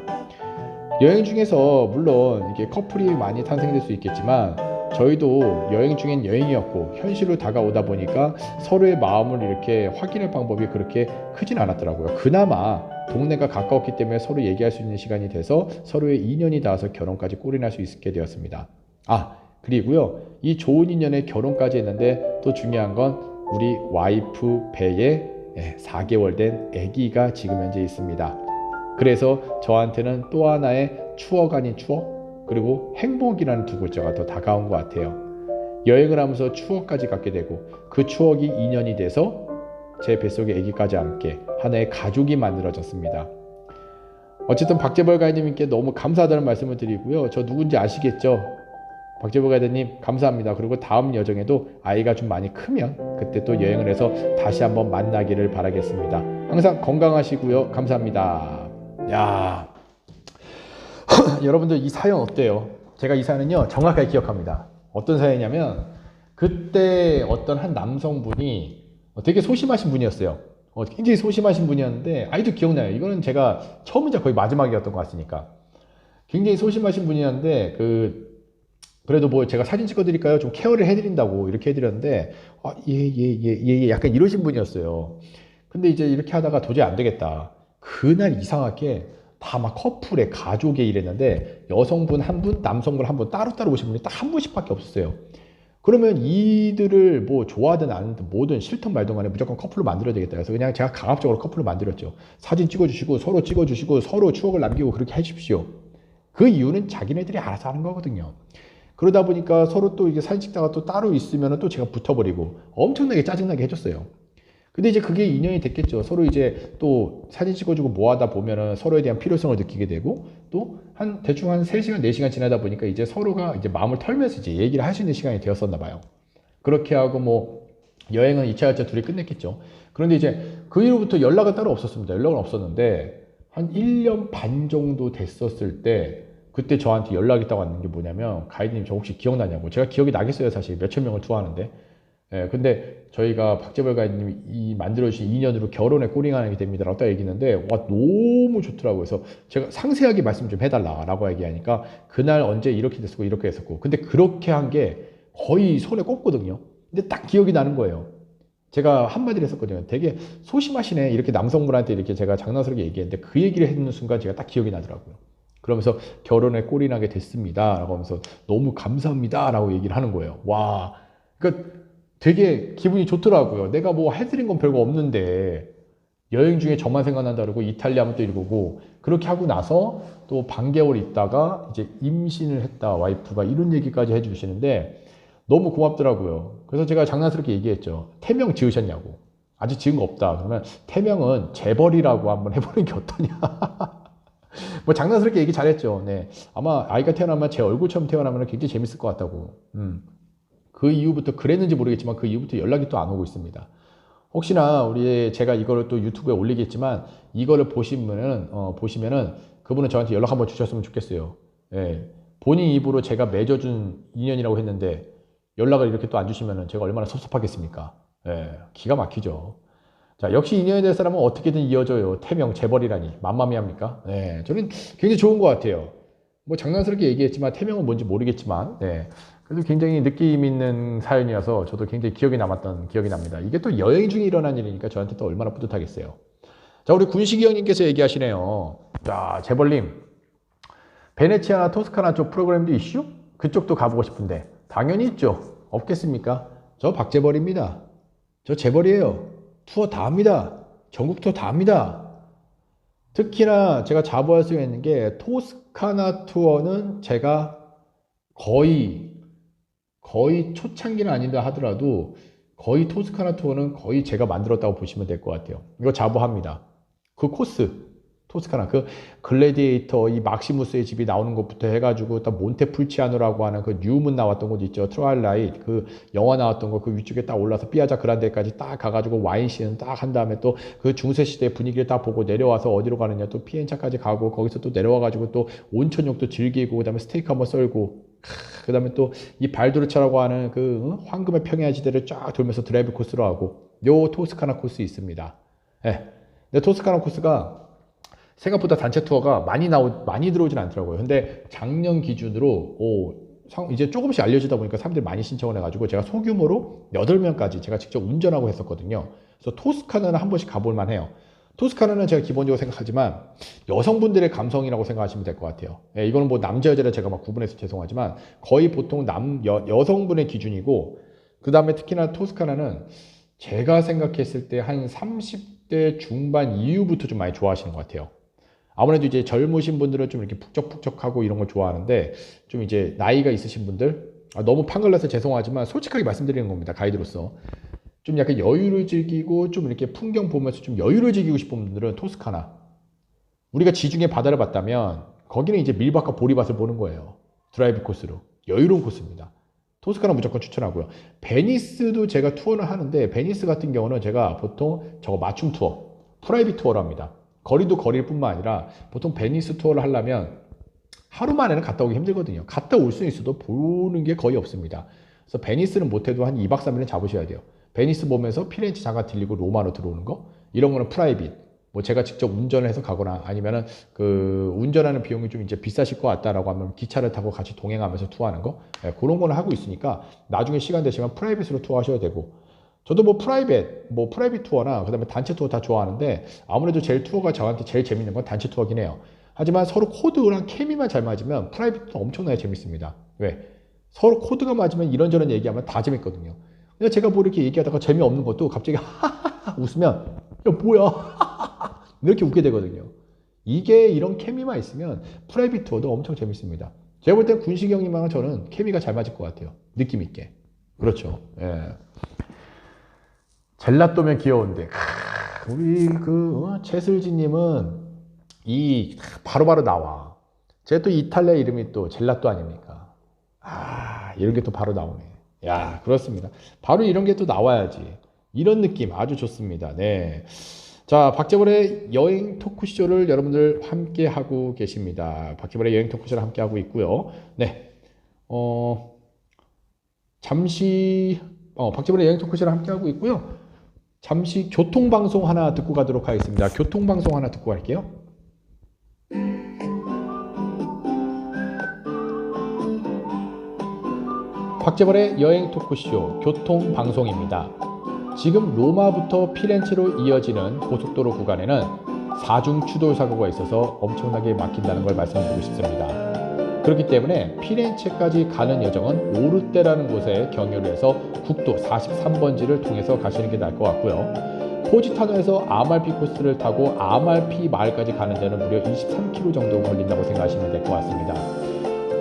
여행 중에서 물론 이게 커플이 많이 탄생될 수 있겠지만 저희도 여행 중엔 여행이었고 현실로 다가오다 보니까 서로의 마음을 이렇게 확인할 방법이 그렇게 크진 않았더라고요. 그나마 동네가 가까웠기 때문에 서로 얘기할 수 있는 시간이 돼서 서로의 인연이 닿아서 결혼까지 골인할 수 있게 되었습니다. 그리고요, 이 좋은 인연에 결혼까지 했는데 또 중요한 건 우리 와이프 배에 4개월 된 아기가 지금 현재 있습니다. 그래서 저한테는 또 하나의 추억 아닌 추억, 그리고 행복이라는 두 글자가 더 다가온 것 같아요. 여행을 하면서 추억까지 갖게 되고 그 추억이 인연이 돼서 제 뱃속에 아기까지 함께 하나의 가족이 만들어졌습니다. 어쨌든 박재벌 가이드님께 너무 감사하다는 말씀을 드리고요. 저 누군지 아시겠죠? 박재벌 가이드님 감사합니다. 그리고 다음 여정에도 아이가 좀 많이 크면 그때 또 여행을 해서 다시 한번 만나기를 바라겠습니다. 항상 건강하시고요. 감사합니다. 야, 여러분들 이 사연 어때요? 제가 이 사연은요 정확하게 기억합니다. 어떤 사연이냐면 그때 어떤 한 남성분이 되게 소심하신 분이었어요. 굉장히 소심하신 분이었는데 아직도 기억나요. 이거는 제가 처음이자 거의 마지막이었던 것 같으니까 굉장히 소심하신 분이었는데 그래도 뭐 제가 사진 찍어드릴까요? 좀 케어를 해드린다고 이렇게 해드렸는데 예, 약간 이러신 분이었어요. 근데 이제 이렇게 하다가 도저히 안 되겠다. 그날 이상하게 다 막 커플에 가족에 이랬는데 여성분 한 분, 남성분 한 분 따로따로 오신 분이 딱 한 분씩밖에 없었어요. 그러면 이들을 뭐 좋아하든 안 하든 뭐든 싫든 말든 간에 무조건 커플로 만들어야 되겠다 해서 그냥 제가 강압적으로 커플로 만들었죠. 사진 찍어주시고 서로 찍어주시고 서로 추억을 남기고 그렇게 해주십시오. 그 이유는 자기네들이 알아서 하는 거거든요. 그러다 보니까 서로 또 이게 사진 찍다가 또 따로 있으면 또 제가 붙어버리고 엄청나게 짜증나게 해줬어요. 근데 이제 그게 인연이 됐겠죠. 서로 이제 또 사진 찍어주고 뭐 하다 보면은 서로에 대한 필요성을 느끼게 되고 또 대충 한 3시간, 4시간 지나다 보니까 이제 서로가 이제 마음을 털면서 이제 얘기를 할 수 있는 시간이 되었었나 봐요. 그렇게 하고 뭐 여행은 2차, 1차 둘이 끝냈겠죠. 그런데 이제 그 이후부터 연락은 따로 없었습니다. 연락은 없었는데 한 1년 반 정도 됐었을 때 그때 저한테 연락이 딱 왔는 게 뭐냐면 가이드님 저 혹시 기억나냐고. 제가 기억이 나겠어요 사실 몇천 명을 투어하는데. 근데 저희가 박재벌 가이드님이 이 만들어주신 인연으로 결혼에 꼬링하게 됩니다 라고 딱 얘기했는데 와 너무 좋더라고요. 그래서 제가 상세하게 말씀 좀 해달라 라고 얘기하니까 그날 언제 이렇게 됐었고 이렇게 했었고 근데 그렇게 한 게 거의 손에 꼽거든요. 근데 딱 기억이 나는 거예요. 제가 한마디를 했었거든요. 되게 소심하시네 이렇게 남성분한테 이렇게 제가 장난스럽게 얘기했는데 그 얘기를 해주는 순간 제가 딱 기억이 나더라고요. 그러면서 결혼에 꼴인하게 됐습니다 라고 하면서 너무 감사합니다 라고 얘기를 하는 거예요. 와, 그러니까 되게 기분이 좋더라고요. 내가 뭐 해드린 건 별거 없는데 여행 중에 저만 생각난다 그러고 이탈리아 하면 또 이러고 그렇게 하고 나서 또 반개월 있다가 이제 임신을 했다 와이프가 이런 얘기까지 해주시는데 너무 고맙더라고요. 그래서 제가 장난스럽게 얘기했죠. 태명 지으셨냐고. 아직 지은 거 없다. 그러면 태명은 재벌이라고 한번 해보는 게 어떠냐. 뭐 장난스럽게 얘기 잘했죠. 네. 아마 아이가 태어나면 제 얼굴처럼 태어나면 굉장히 재밌을 것 같다고. 그 이후부터 그랬는지 모르겠지만 그 이후부터 연락이 또 안 오고 있습니다. 혹시나 제가 이거를 또 유튜브에 올리겠지만 이거를 보시면은 그분은 저한테 연락 한번 주셨으면 좋겠어요. 예. 본인 입으로 제가 맺어준 인연이라고 했는데 연락을 이렇게 또 안 주시면은 제가 얼마나 섭섭하겠습니까? 예. 기가 막히죠. 자, 역시 인연이 될 사람은 어떻게든 이어져요. 태명 재벌이라니 만마미합니까? 예. 저는 굉장히 좋은 것 같아요. 뭐 장난스럽게 얘기했지만 태명은 뭔지 모르겠지만 네. 그래서 굉장히 느낌 있는 사연이어서 저도 굉장히 기억에 남았던 기억이 납니다. 이게 또 여행 중에 일어난 일이니까 저한테 또 얼마나 뿌듯하겠어요. 자, 우리 군식이 형님께서 얘기하시네요. 자, 재벌님 베네치아나 토스카나 쪽 프로그램도 이슈? 그쪽도 가보고 싶은데 당연히 있죠. 없겠습니까? 저 박재벌입니다. 저 재벌이에요. 투어 다 합니다. 전국 투어 다 합니다. 특히나 제가 자부할 수 있는 게 토스카나 투어는 제가 거의 초창기는 아니다 하더라도 거의 토스카나 투어는 거의 제가 만들었다고 보시면 될 것 같아요. 이거 자부합니다. 그 코스 토스카나 그 글래디에이터 이 막시무스의 집이 나오는 것부터 해가지고 또 몬테풀치아노라고 하는 그 뉴문 나왔던 곳 있죠. 트와일라이트 그 영화 나왔던 거 그 위쪽에 딱 올라서 피아자 그란데까지 딱 가가지고 와인시는 딱 한 다음에 또 그 중세 시대 분위기를 딱 보고 내려와서 어디로 가느냐 또 피엔차까지 가고 거기서 또 내려와가지고 또 온천욕도 즐기고 그다음에 스테이크 한번 썰고 그다음에 또 이 발도르차라고 하는 그 황금의 평야지대를 쫙 돌면서 드라이브 코스로 하고 요 토스카나 코스 있습니다. 예. 근데 토스카나 코스가 생각보다 단체 투어가 많이 들어오진 않더라고요. 근데 작년 기준으로 이제 조금씩 알려지다 보니까 사람들이 많이 신청을 해가지고 제가 소규모로 8명까지 제가 직접 운전하고 했었거든요. 그래서 토스카나는 한 번씩 가볼 만해요. 토스카나는 제가 기본적으로 생각하지만 여성분들의 감성이라고 생각하시면 될 것 같아요. 예, 이거는 뭐 남자 여자를 제가 막 구분해서 죄송하지만 거의 보통 여성분의 기준이고 그 다음에 특히나 토스카나는 제가 생각했을 때 한 30대 중반 이후부터 좀 많이 좋아하시는 것 같아요. 아무래도 이제 젊으신 분들은 좀 이렇게 푹적푹적하고 이런 걸 좋아하는데 좀 이제 나이가 있으신 분들 너무 판글라서 죄송하지만 솔직하게 말씀드리는 겁니다. 가이드로서 좀 약간 여유를 즐기고 좀 이렇게 풍경 보면서 좀 여유를 즐기고 싶은 분들은 토스카나 우리가 지중해 바다를 봤다면 거기는 이제 밀밭과 보리밭을 보는 거예요. 드라이브 코스로 여유로운 코스입니다. 토스카나 무조건 추천하고요. 베니스도 제가 투어를 하는데 베니스 같은 경우는 제가 보통 저거 맞춤 투어 프라이빗 투어를 합니다. 거리도 거리일 뿐만 아니라 보통 베니스 투어를 하려면 하루 만에는 갔다 오기 힘들거든요. 갔다 올 수는 있어도 보는 게 거의 없습니다. 그래서 베니스는 못해도 한 2박 3일은 잡으셔야 돼요. 베니스 보면서 피렌체 잠깐 들리고 로마로 들어오는 거 이런 거는 프라이빗 뭐 제가 직접 운전을 해서 가거나 아니면은 그 운전하는 비용이 좀 이제 비싸실 것 같다라고 하면 기차를 타고 같이 동행하면서 투어하는 거 그런 거는 하고 있으니까 나중에 시간 되시면 프라이빗으로 투어하셔야 되고 저도 뭐 프라이빗 투어나 그다음에 단체 투어 다 좋아하는데 아무래도 제일 투어가 저한테 제일 재밌는 건 단체 투어긴 해요. 하지만 서로 코드랑 케미만 잘 맞으면 프라이빗도 엄청나게 재밌습니다. 왜? 서로 코드가 맞으면 이런저런 얘기하면 다 재밌거든요. 근데 제가 뭐 이렇게 얘기하다가 재미없는 것도 갑자기 하하하 웃으면 야 뭐야 이렇게 웃게 되거든요. 이게 이런 케미만 있으면 프라이빗 투어도 엄청 재밌습니다. 제가 볼 땐 군식이 형님하고 저는 케미가 잘 맞을 것 같아요. 느낌 있게. 그렇죠. 예. 젤라또면 귀여운데 우리 채슬지님은 이 바로바로 나와. 제가 또 이탈리아 이름이 또 젤라또 아닙니까? 이런 게 또 바로 나오네. 야 그렇습니다. 바로 이런 게 또 나와야지. 이런 느낌 아주 좋습니다. 네. 자, 박재벌의 여행 토크쇼를 여러분들 함께 하고 계십니다. 박재벌의 여행 토크쇼를 함께 하고 있고요. 네. 잠시 박재벌의 여행 토크쇼를 함께 하고 있고요. 잠시 교통방송 하나 듣고 가도록 하겠습니다. 교통방송 하나 듣고 갈게요. 박재벌의 여행 토크쇼 교통방송입니다. 지금 로마부터 피렌체로 이어지는 고속도로 구간에는 4중 추돌 사고가 있어서 엄청나게 막힌다는 걸 말씀드리고 싶습니다. 그렇기 때문에 피렌체까지 가는 여정은 오르테라는 곳에 경유를 해서 국도 43번지를 통해서 가시는 게 나을 것 같고요. 포지타노에서 아말피 코스를 타고 아말피 마을까지 가는 데는 무려 23km 정도 걸린다고 생각하시면 될 것 같습니다.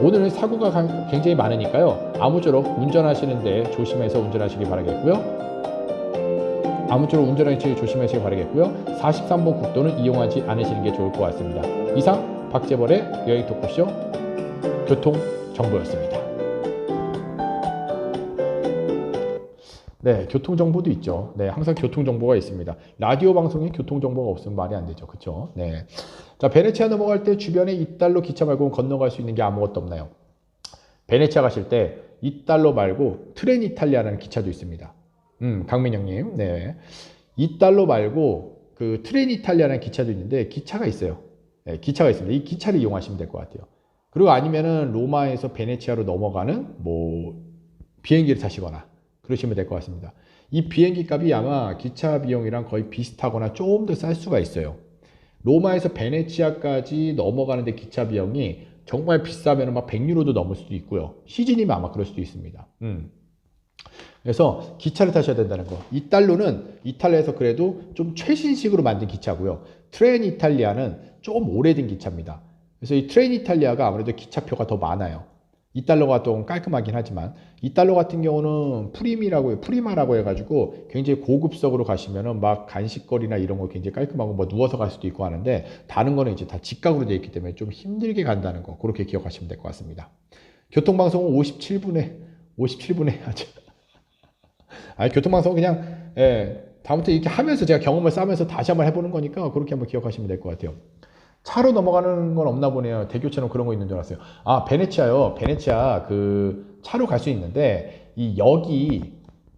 오늘 사고가 굉장히 많으니까요. 아무쪼록 운전하시는데 조심해서 운전하시기 바라겠고요. 43번 국도는 이용하지 않으시는 게 좋을 것 같습니다. 이상 박재벌의 여행 토크쇼 교통 정보였습니다. 네, 교통 정보도 있죠. 네, 항상 교통 정보가 있습니다. 라디오 방송에 교통 정보가 없으면 말이 안 되죠. 그렇죠? 네. 자, 베네치아 넘어갈 때 주변에 이달로 기차 말고 건너갈 수 있는 게 아무것도 없나요? 베네치아 가실 때 이달로 말고 트렌 이탈리아라는 기차도 있습니다. 강민영님, 네. 이달로 말고 그 트렌 이탈리아라는 기차도 있는데 기차가 있어요. 네, 기차가 있습니다. 이 기차를 이용하시면 될 것 같아요. 그리고 아니면은 로마에서 베네치아로 넘어가는 뭐 비행기를 타시거나 그러시면 될 것 같습니다. 이 비행기 값이 아마 기차 비용이랑 거의 비슷하거나 조금 더 쌀 수가 있어요. 로마에서 베네치아까지 넘어가는데 기차 비용이 정말 비싸면 막 100유로도 넘을 수도 있고요. 시즌이면 아마 그럴 수도 있습니다. 그래서 기차를 타셔야 된다는 거. 이달로는 이탈리아에서 그래도 좀 최신식으로 만든 기차고요. 트렌 이탈리아는 조금 오래된 기차입니다. 그래서 이 트렌 이탈리아가 아무래도 기차표가 더 많아요. 이달러가 좀 깔끔하긴 하지만 이달러 같은 경우는 프리마라고 해가지고 굉장히 고급석으로 가시면은 막 간식거리나 이런 거 굉장히 깔끔하고 뭐 누워서 갈 수도 있고 하는데 다른 거는 이제 다 직각으로 되어 있기 때문에 좀 힘들게 간다는 거 그렇게 기억하시면 될 것 같습니다. 교통방송은 57분에 하죠. 아니 교통방송 그냥 다음부터 이렇게 하면서 제가 경험을 쌓으면서 다시 한번 해보는 거니까 그렇게 한번 기억하시면 될 것 같아요. 차로 넘어가는 건 없나 보네요. 대교처럼 그런 거 있는 줄 알았어요. 아, 베네치아요. 베네치아 그 차로 갈 수 있는데 이 역이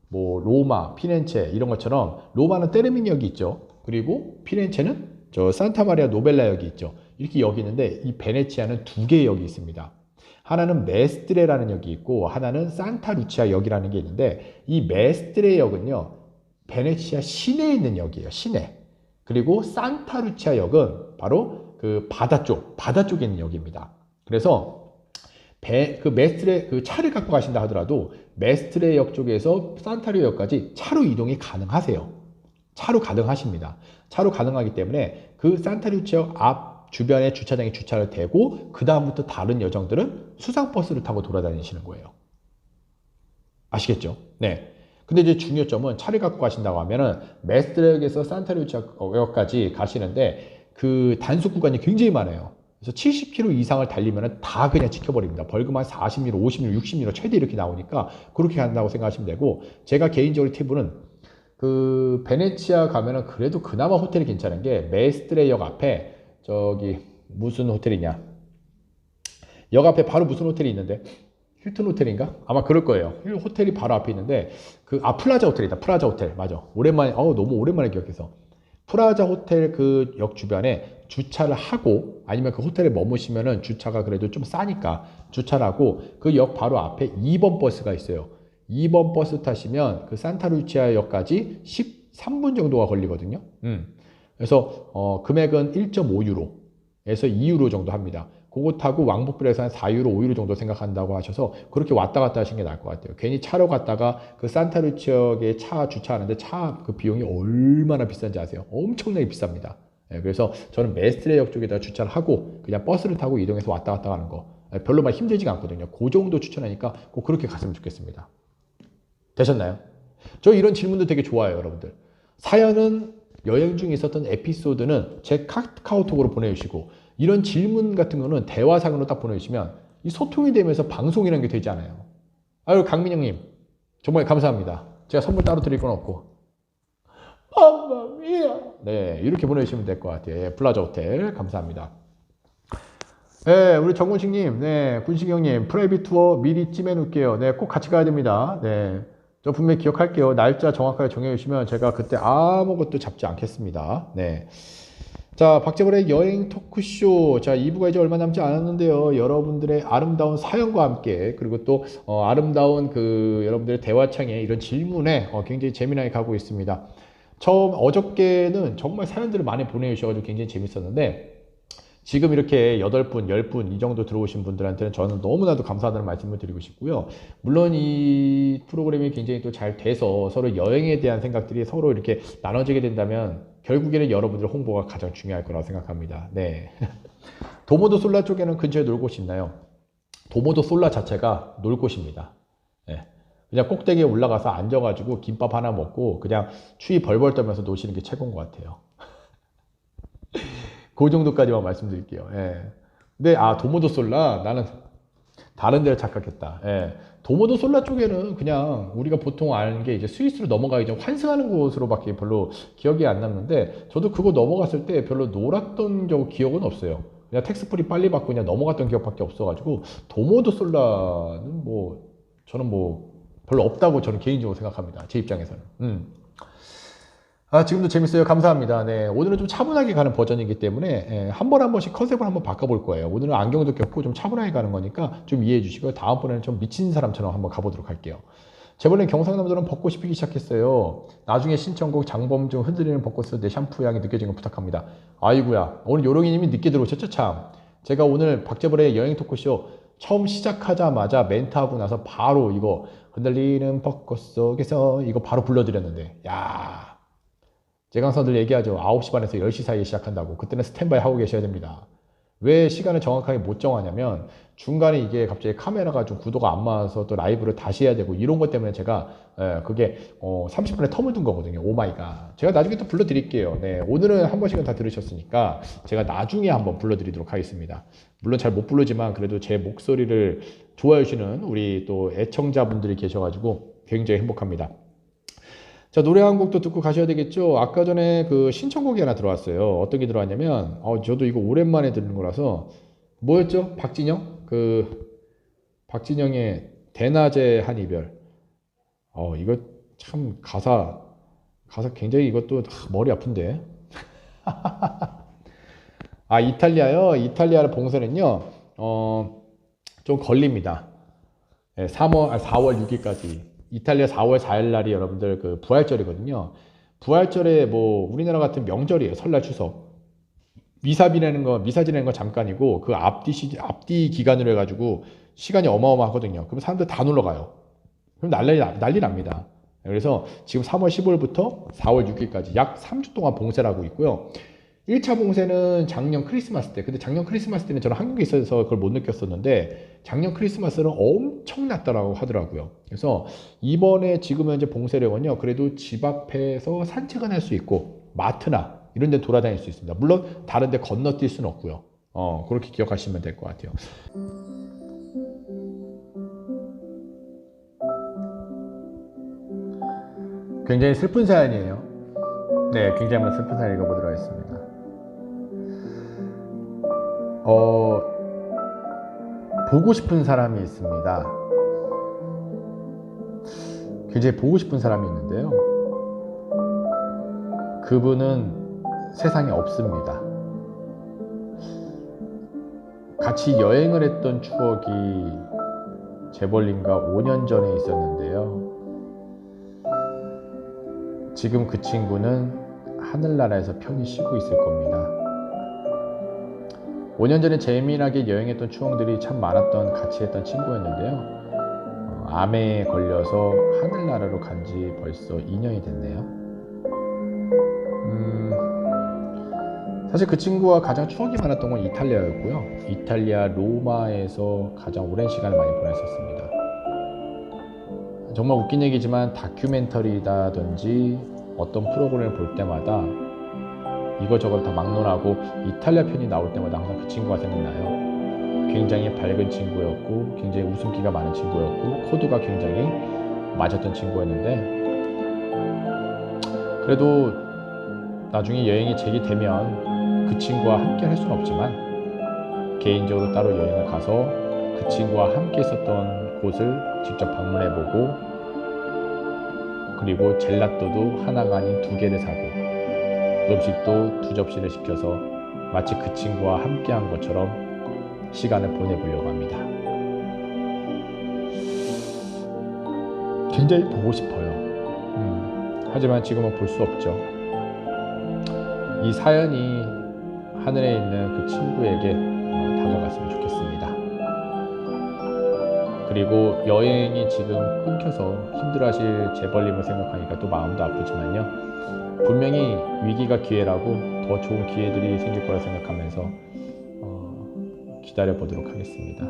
뭐 로마, 피렌체 이런 것처럼 로마는 테르미니역이 있죠. 그리고 피렌체는 저 산타마리아 노벨라 역이 있죠. 이렇게 역이 있는데 이 베네치아는 두 개의 역이 있습니다. 하나는 메스트레라는 역이 있고 하나는 산타루치아 역이라는 게 있는데 이 메스트레 역은요. 베네치아 시내에 있는 역이에요. 시내. 그리고 산타루치아 역은 바로 그 바다 쪽에 있는 역입니다. 그래서 그 메스트레 그 차를 갖고 가신다 하더라도 메스트레 역 쪽에서 산타루 역까지 차로 이동이 가능하세요. 차로 가능하십니다. 차로 가능하기 때문에 그 산타루치아 앞 주변에 주차장에 주차를 대고 그 다음부터 다른 여정들은 수상버스를 타고 돌아다니시는 거예요. 아시겠죠? 네. 근데 이제 중요점은 차를 갖고 가신다고 하면은 메스트레역에서 산타루치아 역까지 가시는데 그 단속 구간이 굉장히 많아요. 그래서 70km 이상을 달리면 다 그냥 지켜버립니다. 벌금 한 40유로, 50유로, 60유로 최대 이렇게 나오니까 그렇게 간다고 생각하시면 되고 제가 개인적으로 팁은 그 베네치아 가면은 그래도 그나마 호텔이 괜찮은 게 메스트레 역 앞에 저기 무슨 호텔이냐 역 앞에 바로 무슨 호텔이 있는데 힐튼 호텔인가? 아마 그럴 거예요. 호텔이 바로 앞에 있는데 플라자 호텔이다. 플라자 호텔 맞아. 오랜만에 너무 오랜만에 기억해서 플라자 호텔 그 역 주변에 주차를 하고 아니면 그 호텔에 머무시면은 주차가 그래도 좀 싸니까 주차를 하고 그 역 바로 앞에 2번 버스가 있어요. 2번 버스 타시면 그 산타루치아 역까지 13분 정도가 걸리거든요. 그래서 금액은 1.5유로에서 2유로 정도 합니다. 그거 타고 왕복비에서 한 4유로, 5유로 정도 생각한다고 하셔서 그렇게 왔다 갔다 하시는 게 나을 것 같아요. 괜히 차로 갔다가 그 산타루치아에 차 주차하는데 차 그 비용이 얼마나 비싼지 아세요? 엄청나게 비쌉니다. 그래서 저는 메스트레역 쪽에다 주차를 하고 그냥 버스를 타고 이동해서 왔다 갔다 하는 거 별로 막 힘들지가 않거든요. 그 정도 추천하니까 꼭 그렇게 갔으면 좋겠습니다. 되셨나요? 저 이런 질문도 되게 좋아요, 여러분들. 사연은 여행 중에 있었던 에피소드는 제 카카오톡으로 보내주시고 이런 질문 같은 거는 대화상으로 딱 보내주시면 이 소통이 되면서 방송이라는 게 되지 않아요. 아유, 강민영님 정말 감사합니다. 제가 선물 따로 드릴 건 없고 맘마미야 네 이렇게 보내주시면 될 것 같아요. 예, 플라자 호텔 감사합니다. 네, 우리 정군식님, 네, 군식형님 프라이빗 투어 미리 찜해 놓을게요. 네, 꼭 같이 가야 됩니다. 네, 저 분명히 기억할게요. 날짜 정확하게 정해주시면 제가 그때 아무것도 잡지 않겠습니다. 네. 자, 박재벌의 여행 토크쇼. 자, 2부가 이제 얼마 남지 않았는데요. 여러분들의 아름다운 사연과 함께, 그리고 또, 아름다운 여러분들의 대화창에 이런 질문에 굉장히 재미나게 가고 있습니다. 어저께는 정말 사연들을 많이 보내주셔가지고 굉장히 재밌었는데, 지금 이렇게 8분, 10분 이 정도 들어오신 분들한테는 저는 너무나도 감사하다는 말씀을 드리고 싶고요. 물론 이 프로그램이 굉장히 또 잘 돼서 서로 여행에 대한 생각들이 서로 이렇게 나눠지게 된다면 결국에는 여러분들 홍보가 가장 중요할 거라고 생각합니다. 네. 도모도 솔라 쪽에는 근처에 놀 곳이 있나요? 도모도 솔라 자체가 놀 곳입니다. 네. 그냥 꼭대기에 올라가서 앉아가지고 김밥 하나 먹고 그냥 추위 벌벌 떨면서 노시는 게 최고인 것 같아요. 그 정도까지만 말씀드릴게요. 예. 근데 도모도 솔라 나는 다른 데를 착각했다. 예. 도모도 솔라 쪽에는 그냥 우리가 보통 아는 게 이제 스위스로 넘어가기 전 환승하는 곳으로밖에 별로 기억이 안 남는데 저도 그거 넘어갔을 때 별로 놀았던 기억은 없어요. 그냥 텍스프리 빨리 받고 그냥 넘어갔던 기억밖에 없어가지고 도모도 솔라는 저는 별로 없다고 저는 개인적으로 생각합니다. 제 입장에서는. 지금도 재밌어요. 감사합니다. 네, 오늘은 좀 차분하게 가는 버전이기 때문에 한 번씩 컨셉을 한번 바꿔볼 거예요. 오늘은 안경도 꼈고 좀 차분하게 가는 거니까 좀 이해해 주시고요. 다음번에는 좀 미친 사람처럼 한번 가보도록 할게요. 제번에 경상남도는 벚꽃이 피기 시작했어요. 나중에 신청곡 장범중 흔들리는 벚꽃에서 내 샴푸 향이 느껴지는 거 부탁합니다. 아이고야, 오늘 요롱이님이 늦게 들어오셨죠 참. 제가 오늘 박재벌의 여행 토크쇼 처음 시작하자마자 멘트하고 나서 바로 이거 흔들리는 벚꽃 속에서 이거 바로 불러드렸는데 야, 제가 항상 늘 얘기하죠. 9시 반에서 10시 사이에 시작한다고. 그때는 스탠바이 하고 계셔야 됩니다. 왜 시간을 정확하게 못 정하냐면 중간에 이게 갑자기 카메라가 좀 구도가 안 맞아서 또 라이브를 다시 해야 되고 이런 것 때문에 제가 그게 30분의 텀을 둔 거거든요. 오마이갓. 제가 나중에 또 불러드릴게요. 네, 오늘은 한 번씩은 다 들으셨으니까 제가 나중에 한번 불러드리도록 하겠습니다. 물론 잘 못 부르지만 그래도 제 목소리를 좋아해 주시는 우리 또 애청자분들이 계셔가지고 굉장히 행복합니다. 자, 노래 한 곡도 듣고 가셔야 되겠죠. 아까 전에 그 신청곡이 하나 들어왔어요. 어떤 게 들어왔냐면 저도 이거 오랜만에 듣는 거라서 뭐였죠? 박진영? 박진영의 대낮에 한 이별. 이거 참 가사 굉장히 이것도 머리 아픈데. 이탈리아요. 이탈리아 봉쇄는요. 좀 걸립니다. 네, 4월 6일까지. 이탈리아 4월 4일 날이 여러분들 그 부활절이거든요. 부활절에 뭐 우리나라 같은 명절이에요. 설날 추석. 미사 지내는 거 잠깐이고 그 앞뒤 기간으로 해가지고 시간이 어마어마하거든요. 그럼 사람들 다 놀러 가요. 그럼 난리 납니다. 그래서 지금 3월 15일부터 4월 6일까지 약 3주 동안 봉쇄를 하고 있고요. 1차 봉쇄는 작년 크리스마스 때. 근데 작년 크리스마스 때는 저는 한국에 있어서 그걸 못 느꼈었는데 작년 크리스마스는 엄청 났다라고 하더라고요. 그래서 이번에 지금 현재 봉쇄령은요. 그래도 집 앞에서 산책은 할 수 있고 마트나 이런 데 돌아다닐 수 있습니다. 물론 다른 데 건너뛸 수는 없고요. 그렇게 기억하시면 될 것 같아요. 굉장히 슬픈 사연이에요. 네, 굉장히 슬픈 사연 읽어보도록 하겠습니다. 보고 싶은 사람이 있습니다. 굉장히 보고 싶은 사람이 있는데요. 그분은 세상에 없습니다. 같이 여행을 했던 추억이 재벌님과 5년 전에 있었는데요. 지금 그 친구는 하늘나라에서 편히 쉬고 있을 겁니다. 5년 전에 재미나게 여행했던 추억들이 참 많았던 같이 했던 친구였는데요. 암에 걸려서 하늘나라로 간 지 벌써 2년이 됐네요. 사실 그 친구와 가장 추억이 많았던 건 이탈리아였고요. 이탈리아 로마에서 가장 오랜 시간을 많이 보냈었습니다. 정말 웃긴 얘기지만 다큐멘터리라든지 어떤 프로그램을 볼 때마다 이거저걸 다 막론하고 이탈리아 편이 나올 때마다 항상 그 친구가 생각나요. 굉장히 밝은 친구였고 굉장히 웃음기가 많은 친구였고 코드가 굉장히 맞았던 친구였는데 그래도 나중에 여행이 재개되면 그 친구와 함께 할 수는 없지만 개인적으로 따로 여행을 가서 그 친구와 함께 있었던 곳을 직접 방문해보고 그리고 젤라또도 하나가 아닌 2개를 사고 음식도 2접시를 시켜서 마치 그 친구와 함께한 것처럼 시간을 보내보려고 합니다. 굉장히 보고 싶어요. 하지만 지금은 볼 수 없죠. 이 사연이 하늘에 있는 그 친구에게 다가갔으면 좋겠습니다. 그리고 여행이 지금 끊겨서 힘들어하실 재벌님을 생각하니까 또 마음도 아프지만요. 분명히 위기가 기회라고 더 좋은 기회들이 생길 거라 생각하면서 기다려 보도록 하겠습니다.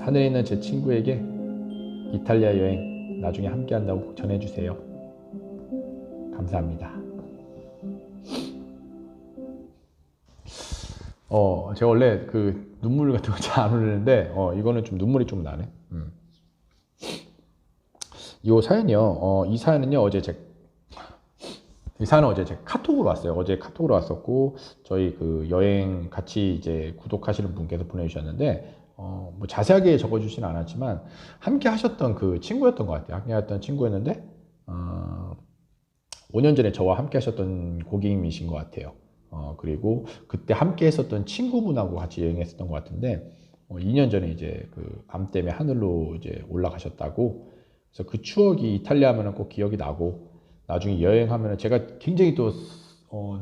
하늘에 있는 제 친구에게 이탈리아 여행 나중에 함께 한다고 전해주세요. 감사합니다. 제가 원래 그 눈물 같은 거 잘 안 흘리는데 이거는 좀 눈물이 좀 나네. 이 사연이요. 이 사연은요 이 사연은 어제 제 카톡으로 왔어요. 어제 카톡으로 왔었고 저희 그 여행 같이 이제 구독하시는 분께서 보내주셨는데 뭐 자세하게 적어주진 않았지만 함께 하셨던 그 친구였던 것 같아요. 함께 했던 친구였는데 5년 전에 저와 함께 하셨던 고객님이신 것 같아요. 그리고 그때 함께 했었던 친구분하고 같이 여행했었던 것 같은데 2년 전에 이제 그 암 때문에 하늘로 이제 올라가셨다고. 그래서 그 추억이 이탈리아 하면은 꼭 기억이 나고 나중에 여행하면은 제가 굉장히 또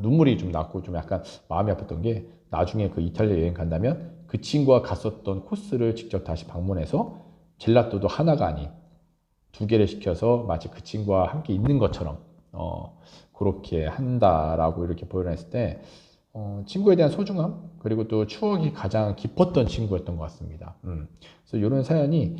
눈물이 좀 났고 좀 약간 마음이 아팠던 게 나중에 그 이탈리아 여행 간다면 그 친구가 갔었던 코스를 직접 다시 방문해서 젤라또도 하나가 아닌 2개를 시켜서 마치 그 친구와 함께 있는 것처럼 그렇게 한다라고 이렇게 표현했을 때 친구에 대한 소중함 그리고 또 추억이 가장 깊었던 친구였던 것 같습니다. 그래서 이런 사연이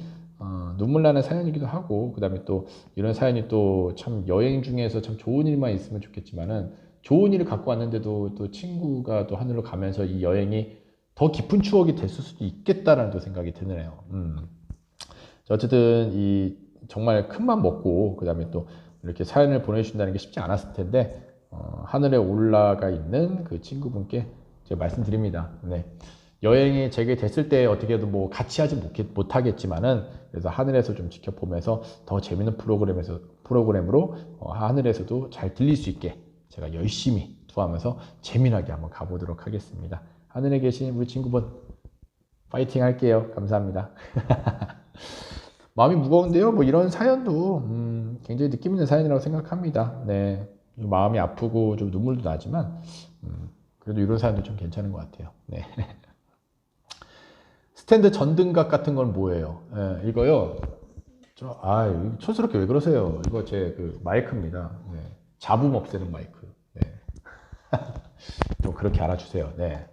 눈물 나는 사연이기도 하고 그 다음에 또 이런 사연이 또 참 여행 중에서 참 좋은 일만 있으면 좋겠지만은 좋은 일을 갖고 왔는데도 또 친구가 또 하늘로 가면서 이 여행이 더 깊은 추억이 됐을 수도 있겠다라는 또 생각이 드네요. 어쨌든 이 정말 큰 맘 먹고 그 다음에 또 이렇게 사연을 보내주신다는 게 쉽지 않았을 텐데 하늘에 올라가 있는 그 친구분께 제가 말씀드립니다. 네. 여행이 재개됐을 때 어떻게 해도 뭐 같이 하지 못하겠지만은 그래서 하늘에서 좀 지켜보면서 더 재밌는 프로그램으로 하늘에서도 잘 들릴 수 있게 제가 열심히 투하하면서 재미나게 한번 가보도록 하겠습니다. 하늘에 계신 우리 친구분 파이팅 할게요. 감사합니다. 마음이 무거운데요. 뭐 이런 사연도 굉장히 느낌 있는 사연이라고 생각합니다. 네, 마음이 아프고 좀 눈물도 나지만 그래도 이런 사연도 좀 괜찮은 것 같아요. 네. 스탠드 전등각 같은 건 뭐예요? 네, 이거요. 촌스럽게 왜 그러세요? 이거 제 그 마이크입니다. 네. 잡음 없애는 마이크. 네. 좀 그렇게 알아주세요. 네.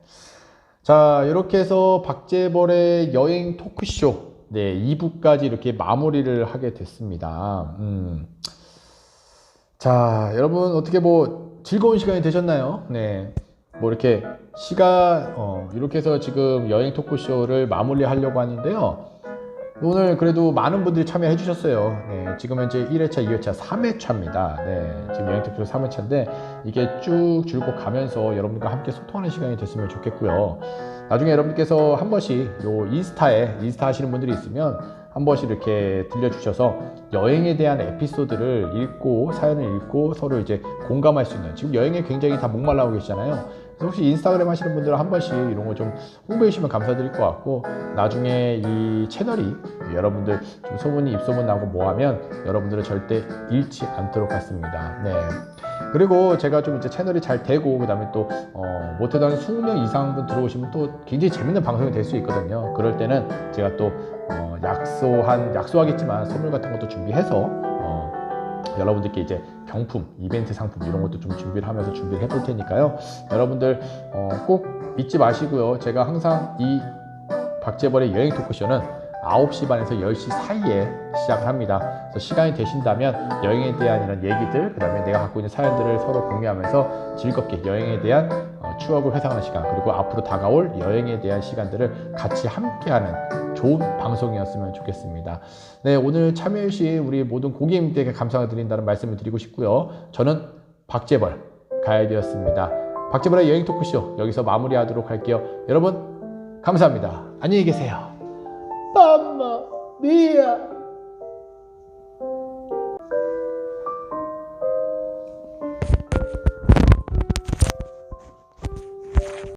자, 이렇게 해서 박재벌의 여행 토크쇼 네, 2부까지 이렇게 마무리를 하게 됐습니다. 자, 여러분 어떻게 뭐 즐거운 시간이 되셨나요? 네. 뭐 이렇게 이렇게 해서 지금 여행 토크쇼를 마무리하려고 하는데요. 오늘 그래도 많은 분들이 참여해 주셨어요. 네, 지금 현재 1회차, 2회차, 3회차입니다. 네, 지금 여행 토크쇼 3회차인데 이게 쭉 줄곧 가면서 여러분과 함께 소통하는 시간이 됐으면 좋겠고요. 나중에 여러분께서 한 번씩 요 인스타 하시는 분들이 있으면 한 번씩 이렇게 들려주셔서 여행에 대한 에피소드를 읽고 사연을 읽고 서로 이제 공감할 수 있는 지금 여행에 굉장히 다 목말라고 계시잖아요. 혹시 인스타그램 하시는 분들은 한 번씩 이런 거 좀 홍보해 주시면 감사드릴 것 같고 나중에 이 채널이 여러분들 좀 소문이 입소문 나고 뭐하면 여러분들은 절대 잃지 않도록 하겠습니다. 네. 그리고 제가 좀 이제 채널이 잘 되고 그 다음에 또 못해도 한 20명 이상 분 들어오시면 또 굉장히 재밌는 방송이 될 수 있거든요. 그럴 때는 제가 또 약소하겠지만 선물 같은 것도 준비해서 여러분들께 이제 경품, 이벤트 상품 이런 것도 좀 준비를 하면서 준비를 해볼 테니까요. 여러분들 꼭 잊지 마시고요. 제가 항상 이 박재벌의 여행 토크쇼는 9시 반에서 10시 사이에 시작을 합니다. 그래서 시간이 되신다면 여행에 대한 이런 얘기들, 그 다음에 내가 갖고 있는 사연들을 서로 공유하면서 즐겁게 여행에 대한 추억을 회상하는 시간, 그리고 앞으로 다가올 여행에 대한 시간들을 같이 함께하는 좋은 방송이었으면 좋겠습니다. 네, 오늘 참여해주신 우리 모든 고객님들에게 감사를 드린다는 말씀을 드리고 싶고요. 저는 박재벌 가이드였습니다. 박재벌의 여행 토크쇼 여기서 마무리하도록 할게요. 여러분 감사합니다. 안녕히 계세요. 맘마 미야.